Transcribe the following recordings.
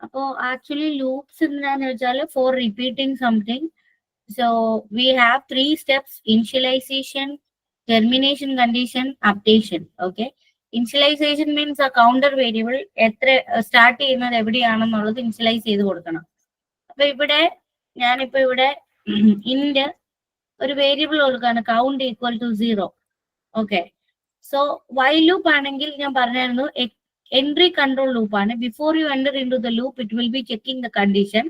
അപ്പോൾ actually loops എന്താണെന്ന് വെച്ചാൽ for repeating something. So we have 3 steps: initialization, termination condition, updation. Okay, initialization means ആ counter variable എത്ര start ചെയ്യുന്നത് എവിടെയാണെന്നുള്ളത് ഇനിഷ്യലൈസ് ചെയ്ത് കൊടുക്കണം. അപ്പൊ ഇവിടെ ഞാനിപ്പോ ഇവിടെ ഇന്റ് ഒരു വേരിയബിൾ കൊടുക്കുകയാണ്, count equal to 0. Okay, so while loop ആണെങ്കിൽ ഞാൻ പറഞ്ഞായിരുന്നു എൻട്രി കൺട്രോൾ ലൂപ്പ് ആണ്. Before you enter into the loop it will be checking the condition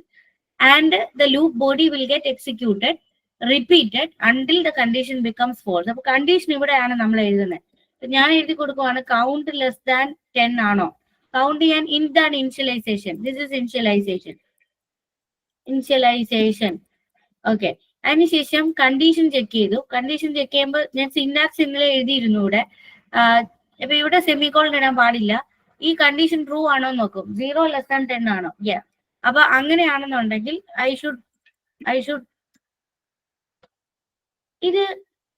and the loop body will get executed repeated until the condition becomes false. അപ്പൊ condition ഇവിടെയാണ് നമ്മൾ എഴുതുന്നത്. ഞാൻ എഴുതി കൊടുക്കുവാണ് കൗണ്ട് ലെസ് ദാൻ 10 ആണോ, count ചെയ്യാൻ ഇതാണ് initialization. This is initialization. Okay, അതിനുശേഷം കണ്ടീഷൻ ചെക്ക് ചെയ്തു. കണ്ടീഷൻ ചെക്ക് ചെയ്യുമ്പോൾ ഞാൻ സിൻടാക്സ് ഇന്നലെ എഴുതിയിരുന്നു ഇവിടെ. ഇപ്പൊ ഇവിടെ സെമിക്കോളൻ ഇടാൻ പാടില്ല. ഈ കണ്ടീഷൻ ട്രൂ ആണോ നോക്കും, 0 ലെസ് ദാൻ 10 ആണോ. അപ്പൊ അങ്ങനെയാണെന്നുണ്ടെങ്കിൽ ഐ ഷുഡ് ഇത്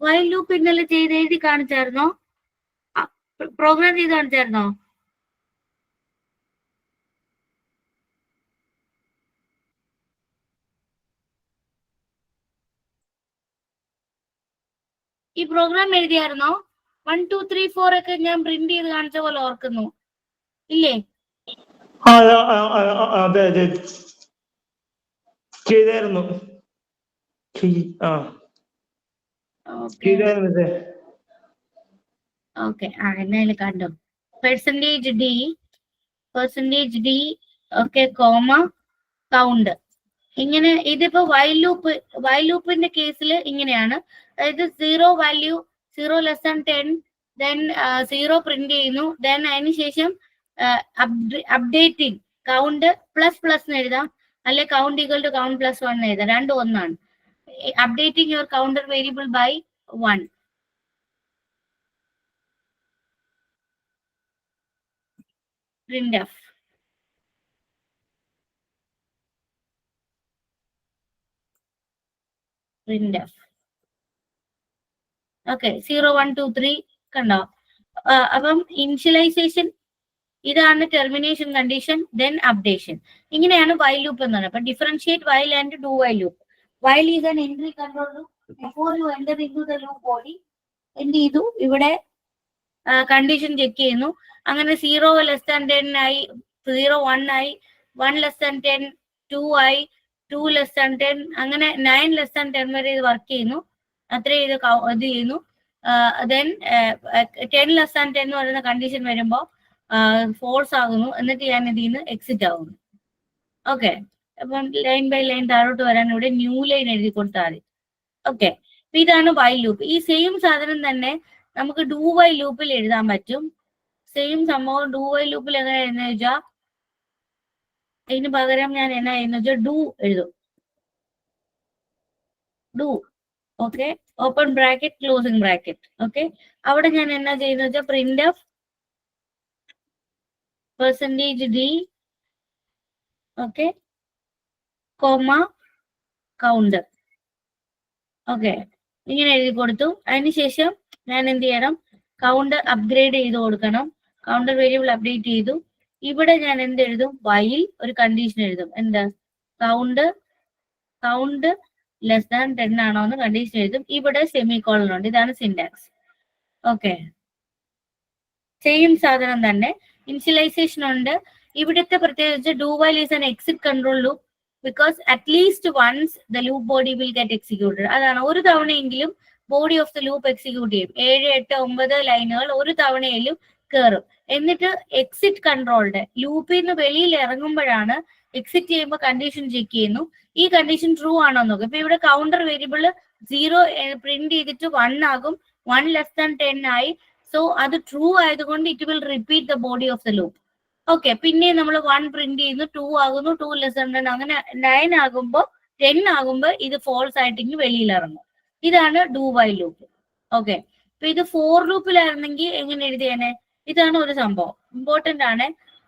വൈൽ ലൂപ്പ് ഇന്നലെ ചെയ്ത് എഴുതി കാണിച്ചായിരുന്നോ, പ്രോഗ്രാം ചെയ്ത് കാണിച്ചായിരുന്നോ? ഈ പ്രോഗ്രാം എഴുതിയായിരുന്നോ? 1 2 3 4 ഒക്കെ ഞാൻ പ്രിന്റ് ചെയ്ത് കാണിച്ച പോലെ ഓർക്കുന്നു, ഇല്ലേ? അതെ അതെ ചെയ്തായിരുന്നു. ഓക്കെ, എന്നാലും കണ്ടു. Percentage D okay, comma count. ഇങ്ങനെ ഇതിപ്പോ വൈൽ ലൂപ്പിന്റെ കേസിൽ ഇങ്ങനെയാണ്. അതായത് 0 value 0 less than 10, then 0 print ചെയ്യുന്നു. ദെൻ അതിനുശേഷം അപ്ഡേറ്റിംഗ് കൗണ്ട് പ്ലസ് പ്ലസ് എഴുതാം, അല്ലെ count equal to count plus 1 എഴുതാം. രണ്ടും ഒന്നാണ്. Updating your counter variable by 1. printf okay, 0 1 2 3 കണ്ടോ? അപ്പം ഇനിഷ്യലൈസേഷൻ ഇതാണ്, ടെർമിനേഷൻ കണ്ടീഷൻ, ദെൻ അപ്ഡേഷൻ. ഇങ്ങനെയാണ് വൈൽ ലൂപ്പ് എന്ന് പറയുന്നത്. അപ്പൊ differentiate while and do while loop. While is an entry control loop. Before you enter into the loop body എന്ത് ചെയ്തു, ഇവിടെ കണ്ടീഷൻ ചെക്ക് ചെയ്യുന്നു. അങ്ങനെ 0 ലെസ് ദാൻ 10 ആയി, 0 1 ആയി, 1 ലെസ് ദാൻ 10 2 ആയി, 2 ലെസ് ദാൻ 10, അങ്ങനെ 9 ലെസ് ദാൻ 10 വരെ ഇത് വർക്ക് ചെയ്യുന്നു. അത്ര ഇത് ചെയ്യുന്നു. ദെൻ 10 ലെസ് ദാൻ 10 എന്ന് പറയുന്ന കണ്ടീഷൻ വരുമ്പോൾ ഫോൾസ് ആകുന്നു. എന്നിട്ട് ഞാൻ ഇതിൽ നിന്ന് എക്സിറ്റ് ആകുന്നു. ഓക്കെ, അപ്പം ലൈൻ ബൈ ലൈൻ താഴോട്ട് വരാൻ ഇവിടെ ന്യൂ ലൈൻ എഴുതി കൊടുത്താൽ മതി. ഓക്കെ, അപ്പൊ ഇതാണ് വൈൽ ലൂപ്പ്. ഈ സെയിം സാധനം തന്നെ നമുക്ക് ഡു വൈൽ ലൂപ്പിൽ എഴുതാൻ പറ്റും. സെയിം സംഭവം ഡു വൈൽ ലൂപ്പിൽ എങ്ങനെ എഴുതുന്ന വെച്ചാൽ, ഇതിന് പകരം ഞാൻ എന്നാ ചെയ്യുന്ന വെച്ചാൽ ഡു എഴുതും. Do, okay, open bracket closing bracket. Okay, അവിടെ ഞാൻ എന്നാ ചെയ്യുന്ന വെച്ചാൽ printf %d okay comma count. Okay, ഇങ്ങനെ എഴുതി കൊടുത്തു. അതിനുശേഷം ഞാൻ എന്ത് ചെയ്യണം, കൗണ്ട് അപ്ഗ്രേഡ് ചെയ്ത് കൊടുക്കണം. കൗണ്ടർ വേരിയബിൾ അപ്ഡേറ്റ് ചെയ്തു. ഇവിടെ ഞാൻ എന്ത് എഴുതും, വൈൽ ഒരു കണ്ടീഷൻ എഴുതും. എന്താ, കൗണ്ട് ലെസ് ദാൻ 10 ആണോ എന്ന് കണ്ടീഷൻ എഴുതും. ഇവിടെ സെമിക്കോളൻ ഉണ്ട്. ഇതാണ് സിൻടാക്സ്. ഓക്കെ, സെയിം സാധനം തന്നെ. ഇനിഷ്യലൈസേഷൻ ഉണ്ട്. ഇവിടുത്തെ പ്രത്യേകിച്ച് do while is an exit control loop because at least once the loop body will get executed. അതാണ്, ഒരു തവണയെങ്കിലും body of the loop execute ചെയ്യും. 7 8 9 ലൈനുകൾ ഒരു തവണയിലും കയറും. എന്നിട്ട് എക്സിറ്റ് കൺട്രോളുടെ ലൂപ്പിൽ നിന്ന് വെളിയിൽ ഇറങ്ങുമ്പോഴാണ് എക്സിറ്റ് ചെയ്യുമ്പോൾ കണ്ടീഷൻ ചെക്ക് ചെയ്യുന്നു. ഈ കണ്ടീഷൻ ട്രൂ ആണോ നോക്കും. ഇപ്പൊ ഇവിടെ കൗണ്ടർ വേരിയബിൾ 0 പ്രിന്റ് ചെയ്തിട്ട് 1 ആകും, 1 ലെസ് ദാൻ 10 ആയി. സോ അത് ട്രൂ ആയതുകൊണ്ട് it will repeat the body of the loop. Okay, പിന്നെ നമ്മൾ 1 പ്രിന്റ് ചെയ്യുന്നു, 2 ആകുന്നു, 2 ലെസ് ദാൻ 10, അങ്ങനെ 9 ആകുമ്പോൾ 10 ആകുമ്പോൾ ഇത് ഫോൾസ് ആയിട്ട് വെളിയിൽ ഇറങ്ങും. ഇതാണ് ഡു വൈൽ ലൂപ്പ്. ഓക്കെ, അപ്പൊ ഇത് ഫോർ ലൂപ്പിലായിരുന്നെങ്കിൽ എങ്ങനെ എഴുതിയേനെ? ഇതാണ് ഒരു സംഭവം, ഇമ്പോർട്ടന്റ് ആണ്.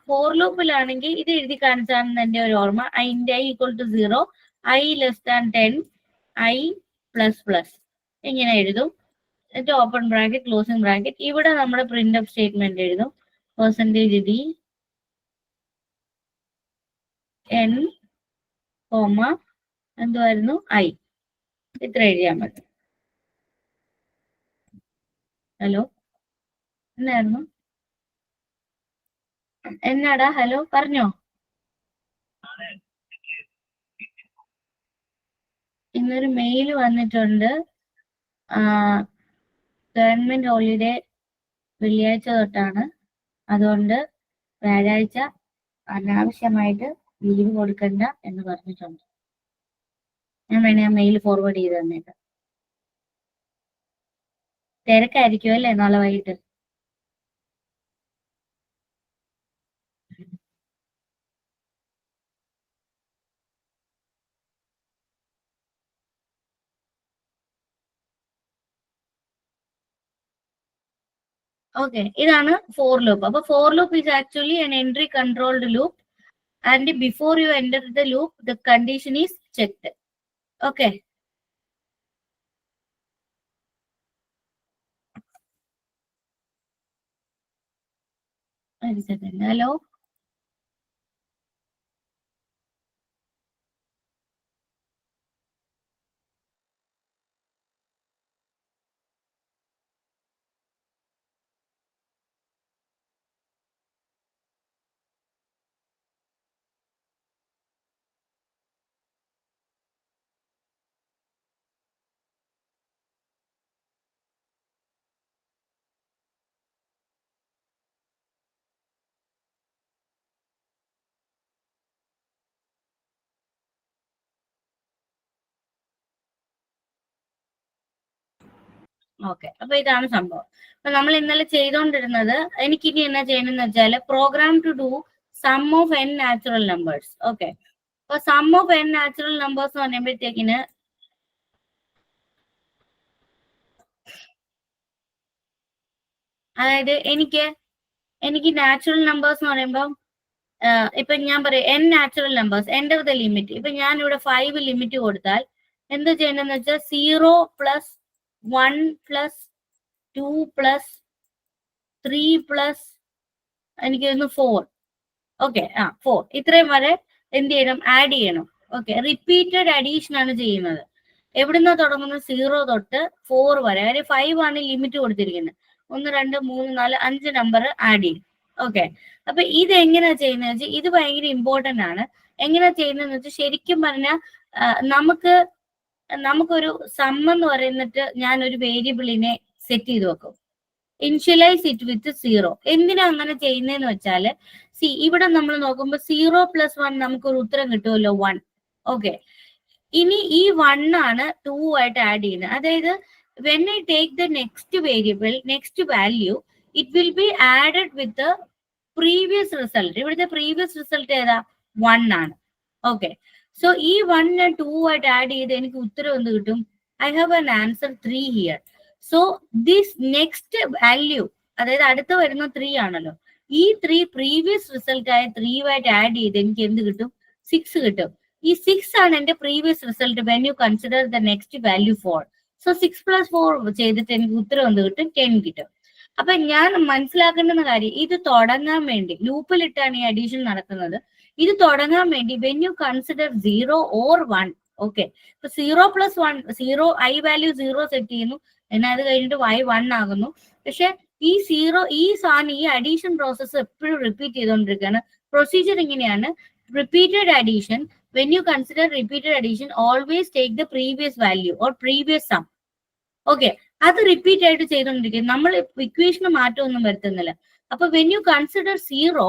ഫോർ ലൂപ്പിലാണെങ്കിൽ ഇത് എഴുതി കാണിച്ചാണെന്ന് എന്റെ ഒരു ഓർമ്മ. ഐൻ്റെ i equal to 0, i less than 10, i plus plus ഇങ്ങനെ എഴുതും. എന്നിട്ട് ഓപ്പൺ ബ്രാക്കറ്റ് ക്ലോസിംഗ് ബ്രാക്കറ്റ്. ഇവിടെ നമ്മുടെ printf സ്റ്റേറ്റ്മെന്റ് എഴുതും. %d എൻ കോമ എന്തുവായിരുന്നു ഐ, ഇത്ര എഴുതിയാൽ മതി. ഹലോ എന്നായിരുന്നു എന്നാടാ? ഹലോ പറഞ്ഞോ. ഇന്നൊരു മെയിൽ വന്നിട്ടുണ്ട്. ഗവൺമെന്റ് ഹോളിഡേ വെള്ളിയാഴ്ച തൊട്ടാണ്, അതുകൊണ്ട് വ്യാഴാഴ്ച അനാവശ്യമായിട്ട് ലീവ് കൊടുക്കണ്ട എന്ന് പറഞ്ഞിട്ടുണ്ട്. ഞാൻ വേണേ ആ മെയിൽ ഫോർവേഡ് ചെയ്ത് തന്നേക്കാം. തിരക്കായിരിക്കും അല്ലേ നാളെ വൈകിട്ട്? ഓക്കെ, ഇതാണ് ഫോർ ലൂപ്പ്. അപ്പൊ for loop is actually an entry controlled loop, and before you enter the loop the condition is checked. Okay. ഒരു സെക്കൻഡ്. ഹലോ ഓക്കെ, അപ്പൊ ഇതാണ് സംഭവം. അപ്പൊ നമ്മൾ ഇന്നലെ ചെയ്തോണ്ടിരുന്നത്, എനിക്കിനി എന്നാ ചെയ്യണമെന്ന് വെച്ചാൽ program to do sum of n natural numbers. Okay, അപ്പൊ sum of n natural numbers എന്ന് പറയുമ്പോഴത്തേക്കിന് അതായത് എനിക്ക് നാച്ചുറൽ നമ്പേഴ്സ് എന്ന് പറയുമ്പോൾ ഇപ്പൊ ഞാൻ പറയാം n natural numbers enter the limit. ഇപ്പൊ ഞാൻ ഇവിടെ 5 ലിമിറ്റ് കൊടുത്താൽ എന്ത് ചെയ്യണമെന്ന് വെച്ചാൽ 0 പ്ലസ് 1 പ്ലസ് 2 പ്ലസ് 3 പ്ലസ് എനിക്ക് 4. ഓക്കെ, 4 ഇത്രയും വരെ എന്ത് ചെയ്യണം? ആഡ് ചെയ്യണം. ഓക്കെ, റിപ്പീറ്റഡ് അഡീഷൻ ആണ് ചെയ്യുന്നത്. എവിടുന്ന തുടങ്ങുന്നത്? 0 തൊട്ട് 4 വരെ. അതായത് 5 ആണ് ലിമിറ്റ് കൊടുത്തിരിക്കുന്നത്. 1 2 3 4 5 നമ്പർ ആഡ് ചെയ്യും. ഓക്കെ, അപ്പൊ ഇത് എങ്ങനെയാ ചെയ്യുന്നത് വെച്ചാൽ ഇത് ഭയങ്കര ഇമ്പോർട്ടന്റ് ആണ്. എങ്ങനെയാ ചെയ്യുന്നതെന്ന് വെച്ചാൽ ശരിക്കും പറഞ്ഞാൽ നമുക്കൊരു സം എന്ന് പറയുന്നിട്ട് ഞാൻ ഒരു വേരിയബിളിനെ സെറ്റ് ചെയ്ത് വെക്കും. Initialise it with 0. എന്തിനാ അങ്ങനെ ചെയ്യുന്നതെന്ന് വെച്ചാല് ഇവിടെ നമ്മൾ നോക്കുമ്പോൾ 0 പ്ലസ് 1 നമുക്കൊരു ഉത്തരം കിട്ടുമല്ലോ, 1. ഓക്കെ, ഇനി ഈ 1 ആണ് 2 ആയിട്ട് ആഡ് ചെയ്യുന്നത്. അതായത് when I take the next variable, next value, it will be added with the previous result. ഇവിടുത്തെ പ്രീവിയസ് റിസൾട്ട് ഏതാ? 1 ആണ്. ഓക്കെ, സോ ഈ 1 2 ആയിട്ട് ആഡ് ചെയ്ത് എനിക്ക് ഉത്തരം എന്ത് കിട്ടും? I have an answer 3 here. So this next value, അതായത് അടുത്ത വരുന്ന 3 ആണല്ലോ, ഈ 3 പ്രീവിയസ് റിസൾട്ട് ആയ 3 ആയിട്ട് ആഡ് ചെയ്ത് എനിക്ക് എന്ത് കിട്ടും? 6 കിട്ടും. ഈ 6 ആണ് എന്റെ previous result when you consider the next value 4. So 6 plus 4 ചെയ്തിട്ട് എനിക്ക് ഉത്തരം എന്ത് കിട്ടും? 10 കിട്ടും. അപ്പൊ ഞാൻ മനസ്സിലാക്കേണ്ടുന്ന കാര്യം, ഇത് തുടങ്ങാൻ വേണ്ടി ലൂപ്പിലിട്ടാണ് ഈ അഡീഷൻ നടക്കുന്നത്. ഇത് തുടങ്ങാൻ വേണ്ടി when you consider 0 or 1. Okay, ഇപ്പൊ 0 പ്ലസ് 1, 0 ഐ വാല്യൂ 0 സെറ്റ് ചെയ്യുന്നു, എന്നാൽ അത് കഴിഞ്ഞിട്ട് y 1 ആകുന്നു. പക്ഷെ ഈ 0 ഈ സാധനം ഈ അഡീഷൻ പ്രോസസ്സ് എപ്പോഴും റിപ്പീറ്റ് ചെയ്തുകൊണ്ടിരിക്കുകയാണ്. പ്രൊസീജിയർ ഇങ്ങനെയാണ്: repeated addition, when you consider repeated addition always take the previous value or previous sum. Okay, അത് റിപ്പീറ്റ് ആയിട്ട് ചെയ്തുകൊണ്ടിരിക്കും. നമ്മൾ ഇക്വേഷന് മാറ്റമൊന്നും വരുത്തുന്നില്ല. അപ്പൊ when you consider 0,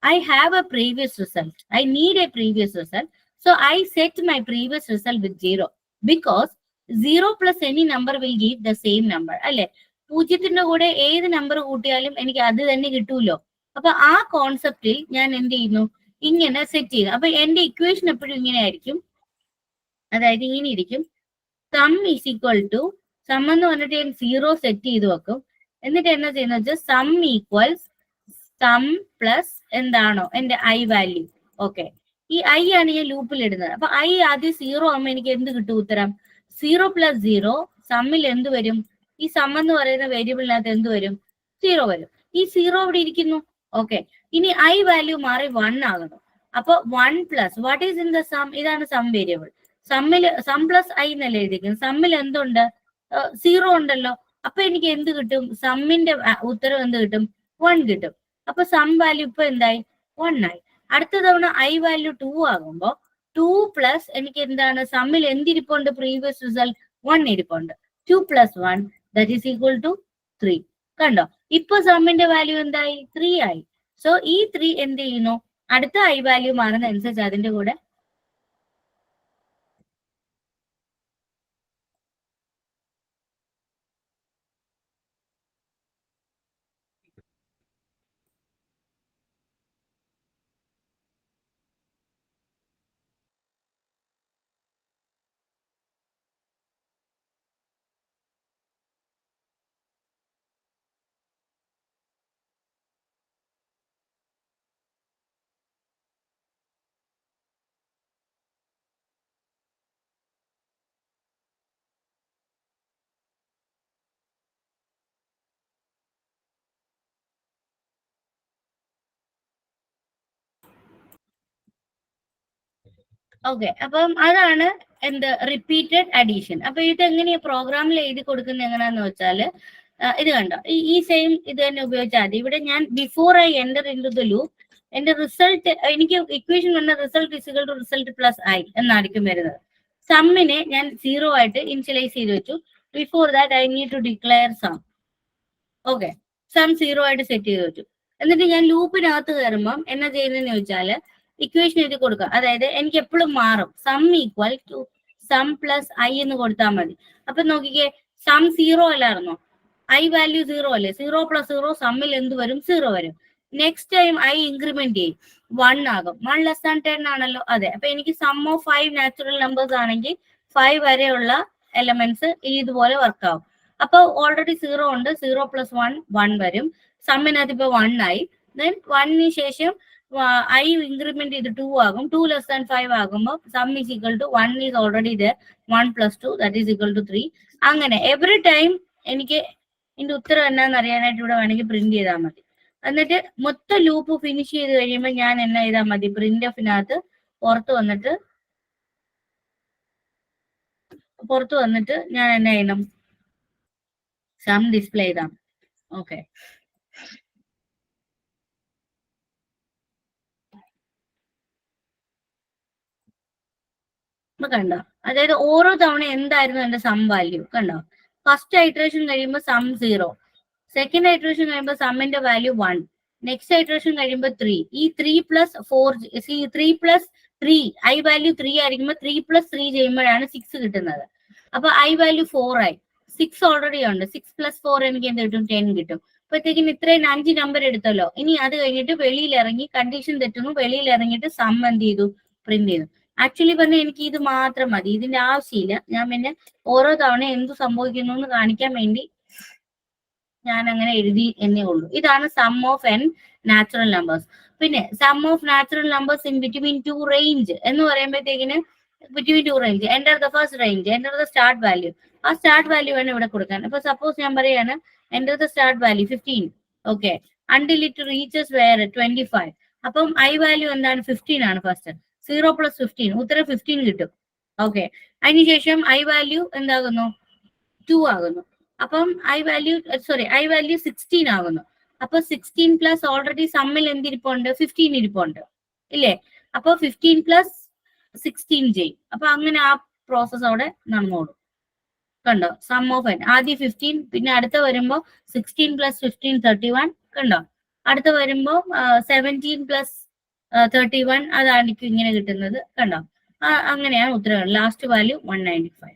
I have a previous result. I need a previous result. So I set my previous result with 0 because 0 plus any number will give the same number. അല്ലെ, 0ന്റെ കൂടെ ഏത് നമ്പർ കൂട്ടിയാലും എനിക്ക് അത് തന്നെ കിട്ടൂലോ. അപ്പൊ ആ കോൺസെപ്റ്റിൽ ഞാൻ എന്ത് ചെയ്യുന്നു? ഇങ്ങനെ സെറ്റ് ചെയ്തു. അപ്പൊ എന്റെ ഇക്വേഷൻ എപ്പോഴും ഇങ്ങനെ ആയിരിക്കും. അതായത് ഇങ്ങനെ ഇരിക്കും: sum is equal to, sum എന്ന് പറഞ്ഞിട്ട് ഞാൻ 0 സെറ്റ് ചെയ്ത് വെക്കും. എന്നിട്ട് എന്നാ ചെയ്യുന്നത് വെച്ചാൽ സം ഈക്വൽസ് സം പ്ലസ് എന്താണോ എന്റെ ഐ വാല്യൂ. ഓക്കെ, ഈ ഐ ആണ് ഞാൻ ലൂപ്പിൽ ഇടുന്നത്. അപ്പൊ ഐ ആദ്യം 0 ആകുമ്പോൾ എനിക്ക് എന്ത് കിട്ടും? ഉത്തരം 0 പ്ലസ് 0. സമ്മിൽ എന്ത് വരും? ഈ സം എന്ന് പറയുന്ന വേരിയബിളിനകത്ത് എന്ത് വരും? 0 വരും. ഈ 0 ഇവിടെ ഇരിക്കുന്നു. ഓക്കെ, ഇനി ഐ വാല്യൂ മാറി 1 ആകുന്നു. അപ്പൊ 1 plus what is in the sum, ഇതാണ് സം വേരിയബിൾ. സമ്മിൽ സം പ്ലസ് ഐ എന്നല്ലേ എഴുതിയിരിക്കുന്നത്, സമ്മിൽ എന്തുണ്ട്, സീറോ ഉണ്ടല്ലോ. അപ്പൊ എനിക്ക് എന്ത് കിട്ടും, സമ്മിന്റെ ഉത്തരം എന്ത് കിട്ടും, 1 കിട്ടും. അപ്പൊ സം വാല്യൂ ഇപ്പൊ എന്തായി, 1 ആയി. അടുത്ത തവണ ഐ വാല്യൂ 2 ആകുമ്പോ 2 പ്ലസ് എനിക്ക് എന്താണ്, സമ്മിൽ എന്തിരിപ്പുണ്ട്, പ്രീവിയസ് റിസൾട്ട് 1 ഇരിപ്പുണ്ട്. 2 plus 1 that is equal to 3. കണ്ടോ, ഇപ്പൊ സമ്മിന്റെ വാല്യൂ എന്തായി, 3 ആയി. സോ ഈ 3 എന്ത് ചെയ്യുന്നു, അടുത്ത ഐ വാല്യൂ മാറുന്ന അനുസരിച്ച് അതിന്റെ കൂടെ ഓക്കെ. അപ്പം അതാണ് എന്ത്, റിപ്പീറ്റഡ് അഡീഷൻ. അപ്പൊ ഇത് എങ്ങനെയാ പ്രോഗ്രാമിൽ എഴുതി കൊടുക്കുന്നത് എങ്ങനെയാന്ന് വെച്ചാല്, ഇത് കണ്ടോ, ഈ സെയിം ഇത് തന്നെ ഉപയോഗിച്ചാൽ മതി. ഇവിടെ ഞാൻ before I enter into the loop, എന്റെ റിസൾട്ട്, എനിക്ക് ഇക്വേഷൻ വന്ന result is equal to result plus I എന്നായിരിക്കും വരുന്നത്. സമ്മിനെ ഞാൻ 0 ആയിട്ട് ഇനിഷ്യലൈസ് ചെയ്ത് വെച്ചു. Before that I need to declare sum. Okay, sum 0 ആയിട്ട് സെറ്റ് ചെയ്ത് വെച്ചു. എന്നിട്ട് ഞാൻ ലൂപ്പിനകത്ത് കയറുമ്പം എന്നാ ചെയ്യുന്നതെന്ന് ചോദിച്ചാല്, ഇക്വേഷൻ എഴുതി കൊടുക്കുക. അതായത് എനിക്ക് എപ്പോഴും മാറും, sum equal to sum plus I എന്ന് കൊടുത്താൽ മതി. അപ്പൊ നോക്കിക്കേ, സം 0 അല്ലായിരുന്നോ, ഐ വാല്യൂ 0 അല്ലേ, 0 പ്ലസ് 0 സമ്മിൽ എന്ത് വരും, 0 വരും. നെക്സ്റ്റ് ടൈം ഐ ഇൻക്രിമെന്റ് ചെയ്യും, 1 ആകും. 1 ലെസ് ദാൻ 10 ആണല്ലോ, അതെ. അപ്പൊ എനിക്ക് സം ഓഫ് 5 നാച്ചുറൽ നമ്പേഴ്സ് ആണെങ്കിൽ 5 വരെയുള്ള എലമെന്റ്സ് ഇതുപോലെ വർക്ക് ആവും. അപ്പൊ ഓൾറെഡി 0 ഉണ്ട്, 0 പ്ലസ് 1 1 വരും. സമ്മിനകത്ത് ഇപ്പൊ 1 ആയി. ദെൻ 1ന് ശേഷം ഐ ഇൻക്രിമെന്റ് ചെയ്ത് 2 ആകും. 2 ലെസ് ദാൻ 5 ആകുമ്പോൾ sum is equal to 1 is already there, 1 plus 2 that is equal to 3. അങ്ങനെ എവറി ടൈം എനിക്ക് ഇതിന്റെ ഉത്തരം എന്നാന്ന് അറിയാനായിട്ട് ഇവിടെ വേണമെങ്കിൽ പ്രിന്റ് ചെയ്താൽ മതി. എന്നിട്ട് മൊത്തം ലൂപ്പ് ഫിനിഷ് ചെയ്ത് കഴിയുമ്പോൾ ഞാൻ എന്നാ ചെയ്താൽ മതി, പ്രിന്റ് എഫിനകത്ത് പുറത്ത് വന്നിട്ട് ഞാൻ എന്നാ ചെയ്യണം, സം ഡിസ്പ്ലേ ചെയ്താൽ. ഓക്കെ, ഇപ്പൊ കണ്ടോ, അതായത് ഓരോ തവണ എന്തായിരുന്നു എന്റെ സം വാല്യൂ, കണ്ടോ. ഫസ്റ്റ് ഐട്രേഷൻ കഴിയുമ്പോൾ സം 0, സെക്കൻഡ് ഐട്രേഷൻ കഴിയുമ്പോൾ സമ്മിന്റെ വാല്യൂ 1, നെക്സ്റ്റ് ഐട്രേഷൻ കഴിയുമ്പോൾ 3. ഈ 3 പ്ലസ് 4, 3 പ്ലസ് 3, ഐ വാല്യൂ 3 ആയിരിക്കുമ്പോൾ 3 പ്ലസ് 3 ചെയ്യുമ്പോഴാണ് 6 കിട്ടുന്നത്. അപ്പൊ ഐ വാല്യൂ 4 ആയി, 6 ഓൾറെഡി ഉണ്ട്. 6 പ്ലസ് 4 എനിക്ക് എന്ത് കിട്ടും, 10 കിട്ടും. അപ്പോഴത്തേക്കിന് ഇത്രയും 5 നമ്പർ എടുത്തല്ലോ. ഇനി അത് കഴിഞ്ഞിട്ട് വെളിയിൽ ഇറങ്ങി, കണ്ടീഷൻ തെറ്റുന്നു, വെളിയിൽ ഇറങ്ങിയിട്ട് സം എന്ത് ചെയ്തു, പ്രിന്റ് ചെയ്തു. ആക്ച്വലി പറഞ്ഞാൽ എനിക്ക് ഇത് മാത്രം മതി, ഇതിന്റെ ആവശ്യമില്ല. ഞാൻ പിന്നെ ഓരോ തവണ എന്ത് സംഭവിക്കുന്നു എന്ന് കാണിക്കാൻ വേണ്ടി ഞാൻ അങ്ങനെ എഴുതി എന്നേ ഉള്ളൂ. ഇതാണ് sum of N natural numbers. പിന്നെ sum of natural numbers in between two range എന്ന് പറയുമ്പോഴത്തേക്കിന്, between two range, enter the first range, enter the start value. ആ സ്റ്റാർട്ട് വാല്യൂ വേണം ഇവിടെ കൊടുക്കാൻ. അപ്പൊ സപ്പോസ് ഞാൻ പറയാണ് enter the start value 15, okay, until it reaches വേറെ 25. അപ്പം ഐ വാല്യൂ എന്താണ്, 15 ആണ് ഫസ്റ്റ്. 0 പ്ലസ് 15, ഉത്തരം 15 കിട്ടും. ഓക്കെ, അതിനുശേഷം ഐ വാല്യൂ എന്താകുന്നു, 2 ആകുന്നു. അപ്പം ഐ വാല്യൂ 16 ആകുന്നു. അപ്പൊ 16 പ്ലസ് ഓൾറെഡി സമ്മിൽ എന്തിരിപ്പുണ്ട്, 15 ഇരിപ്പുണ്ട് ഇല്ലേ. അപ്പൊ 15 പ്ലസ് 16 ചെയ്യും. അപ്പൊ അങ്ങനെ ആ പ്രോസസ് അവിടെ നടന്നോളും. കണ്ടോ, സം ഓഫ് എൻ ആദ്യം 15, പിന്നെ അടുത്ത വരുമ്പോ 16 പ്ലസ് 15 31. കണ്ടോ, അടുത്ത വരുമ്പോ 17 പ്ലസ് 31, അതായിരിക്കും ഇങ്ങനെ കിട്ടുന്നത്. കണ്ടോ, അങ്ങനെയാണ് ഉത്തരം. Last value 195.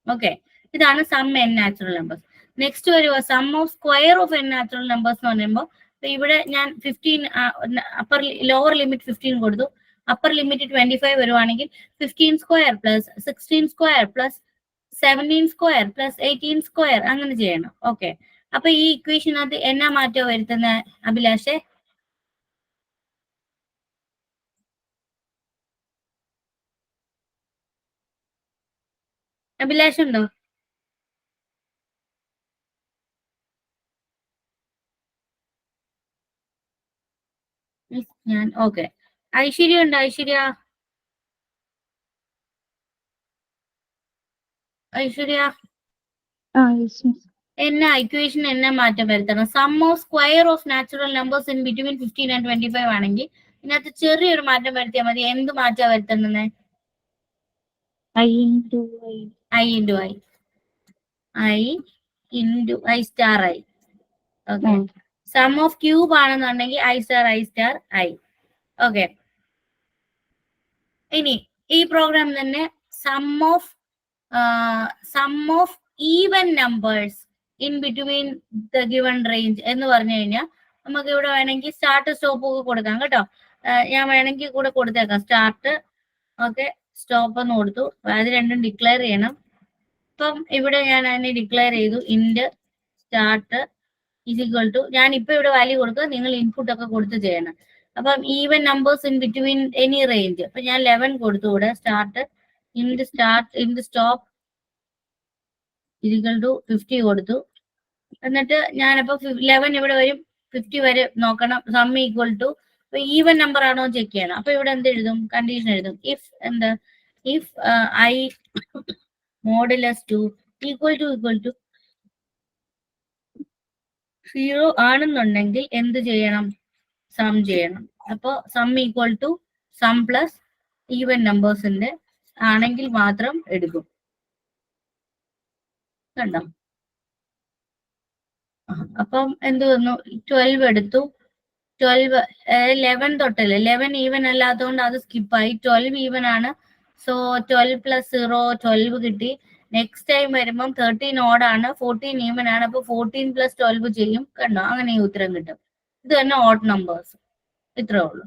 ഓക്കെ, ഇതാണ് sum N natural numbers. Next വരുക sum of square of N natural numbers എന്ന് പറയുമ്പോൾ, ഇവിടെ ഞാൻ 15 അപ്പർ ലോവർ ലിമിറ്റ് 15 കൊടുത്തു, അപ്പർ ലിമിറ്റ് 25 വരുവാണെങ്കിൽ 15 square plus 16 square plus 17 square plus 18 square അങ്ങനെ ചെയ്യണം. ഓക്കെ, അപ്പൊ ഈ ഇക്വേഷനകത്ത് എന്നാ മാറ്റം വരുത്തുന്ന അഭിലാഷേ, അഭിലാഷുണ്ടോ? ഞാൻ ഓക്കെ, ഐശ്വര്യ ഉണ്ടോ? ഐശ്വര്യ എന്നാ ഇക്വേഷൻ എന്നാ മാറ്റം വരുത്തണം? Sum of square of natural numbers in between 15 and 25 ആണെങ്കിൽ ഇതിനകത്ത് ചെറിയൊരു മാറ്റം വരുത്തിയാൽ മതി. എന്ത് മാറ്റാ വരുത്തുന്നത്? I into I star I. Okay. Sum of cube ആണെന്നുണ്ടെങ്കിൽ I star I. ഓക്കെ. ഇനി ഈ പ്രോഗ്രാം തന്നെ sum of even numbers in between the given range എന്ന് പറഞ്ഞു കഴിഞ്ഞാൽ നമുക്ക് ഇവിടെ വേണമെങ്കിൽ സ്റ്റാർട്ട് സ്റ്റോപ്പ് ഒക്കെ കൊടുക്കാം കേട്ടോ. ഞാൻ വേണമെങ്കിൽ കൂടെ കൊടുത്തേക്കാം. സ്റ്റാർട്ട്, ഓക്കെ, സ്റ്റോപ്പ് എന്ന് കൊടുത്തു. അത് രണ്ടും ഡിക്ലെയർ ചെയ്യണം. ഇപ്പം ഇവിടെ ഞാൻ അതിനെ ഡിക്ലെയർ ചെയ്തു. ഇൻഡ് സ്റ്റാർട്ട് ഈസ് ഈക്വൽ ടു, ഞാൻ ഇപ്പൊ ഇവിടെ വാല്യൂ കൊടുക്കുക, നിങ്ങൾ ഇൻപുട്ട് ഒക്കെ കൊടുത്ത് ചെയ്യണം. അപ്പം even numbers in between any range. അപ്പൊ ഞാൻ 11 കൊടുത്തു. ഇവിടെ സ്റ്റാർട്ട് ഇൻഡ് സ്റ്റോപ്പ് ഈസ് ഈക്വൽ ടു 50 കൊടുത്തു. എന്നിട്ട് ഞാനപ്പോ 11 ഇവിടെ വരും, 50 വരെ നോക്കണം. Sum equal to even number ആണോ ചെക്ക് ചെയ്യണം. അപ്പൊ ഇവിടെ എന്ത് എഴുതും? കണ്ടീഷൻ എഴുതും. If I modulus 2 equal to 0 ആണെന്നുണ്ടെങ്കിൽ എന്ത് ചെയ്യണം? സം ചെയ്യണം. അപ്പോ sum equal to sum plus even നമ്പേഴ്സിന്റെ ആണെങ്കിൽ മാത്രം എടുക്കും. കണ്ടോ? അപ്പം എന്ത് വന്നു? 12 എടുത്തു. 11 തൊട്ടല്ലേ, 11 ഈവൻ അല്ലാത്തതുകൊണ്ട് അത് സ്കിപ്പായി. 12 ഈവൻ ആണ്. സോ 12 പ്ലസ് 0 12 കിട്ടി. നെക്സ്റ്റ് ടൈം വരുമ്പം 13 ഓഡ് ആണ്, 14 ഈവൻ ആണ്. അപ്പൊ 14 പ്ലസ് 12 ചെയ്യും. കണ്ടോ? അങ്ങനെ ഈ ഉത്തരം കിട്ടും. ഇത് തന്നെ ഓഡ് നമ്പേഴ്സ്. ഇത്രേ ഉള്ളൂ.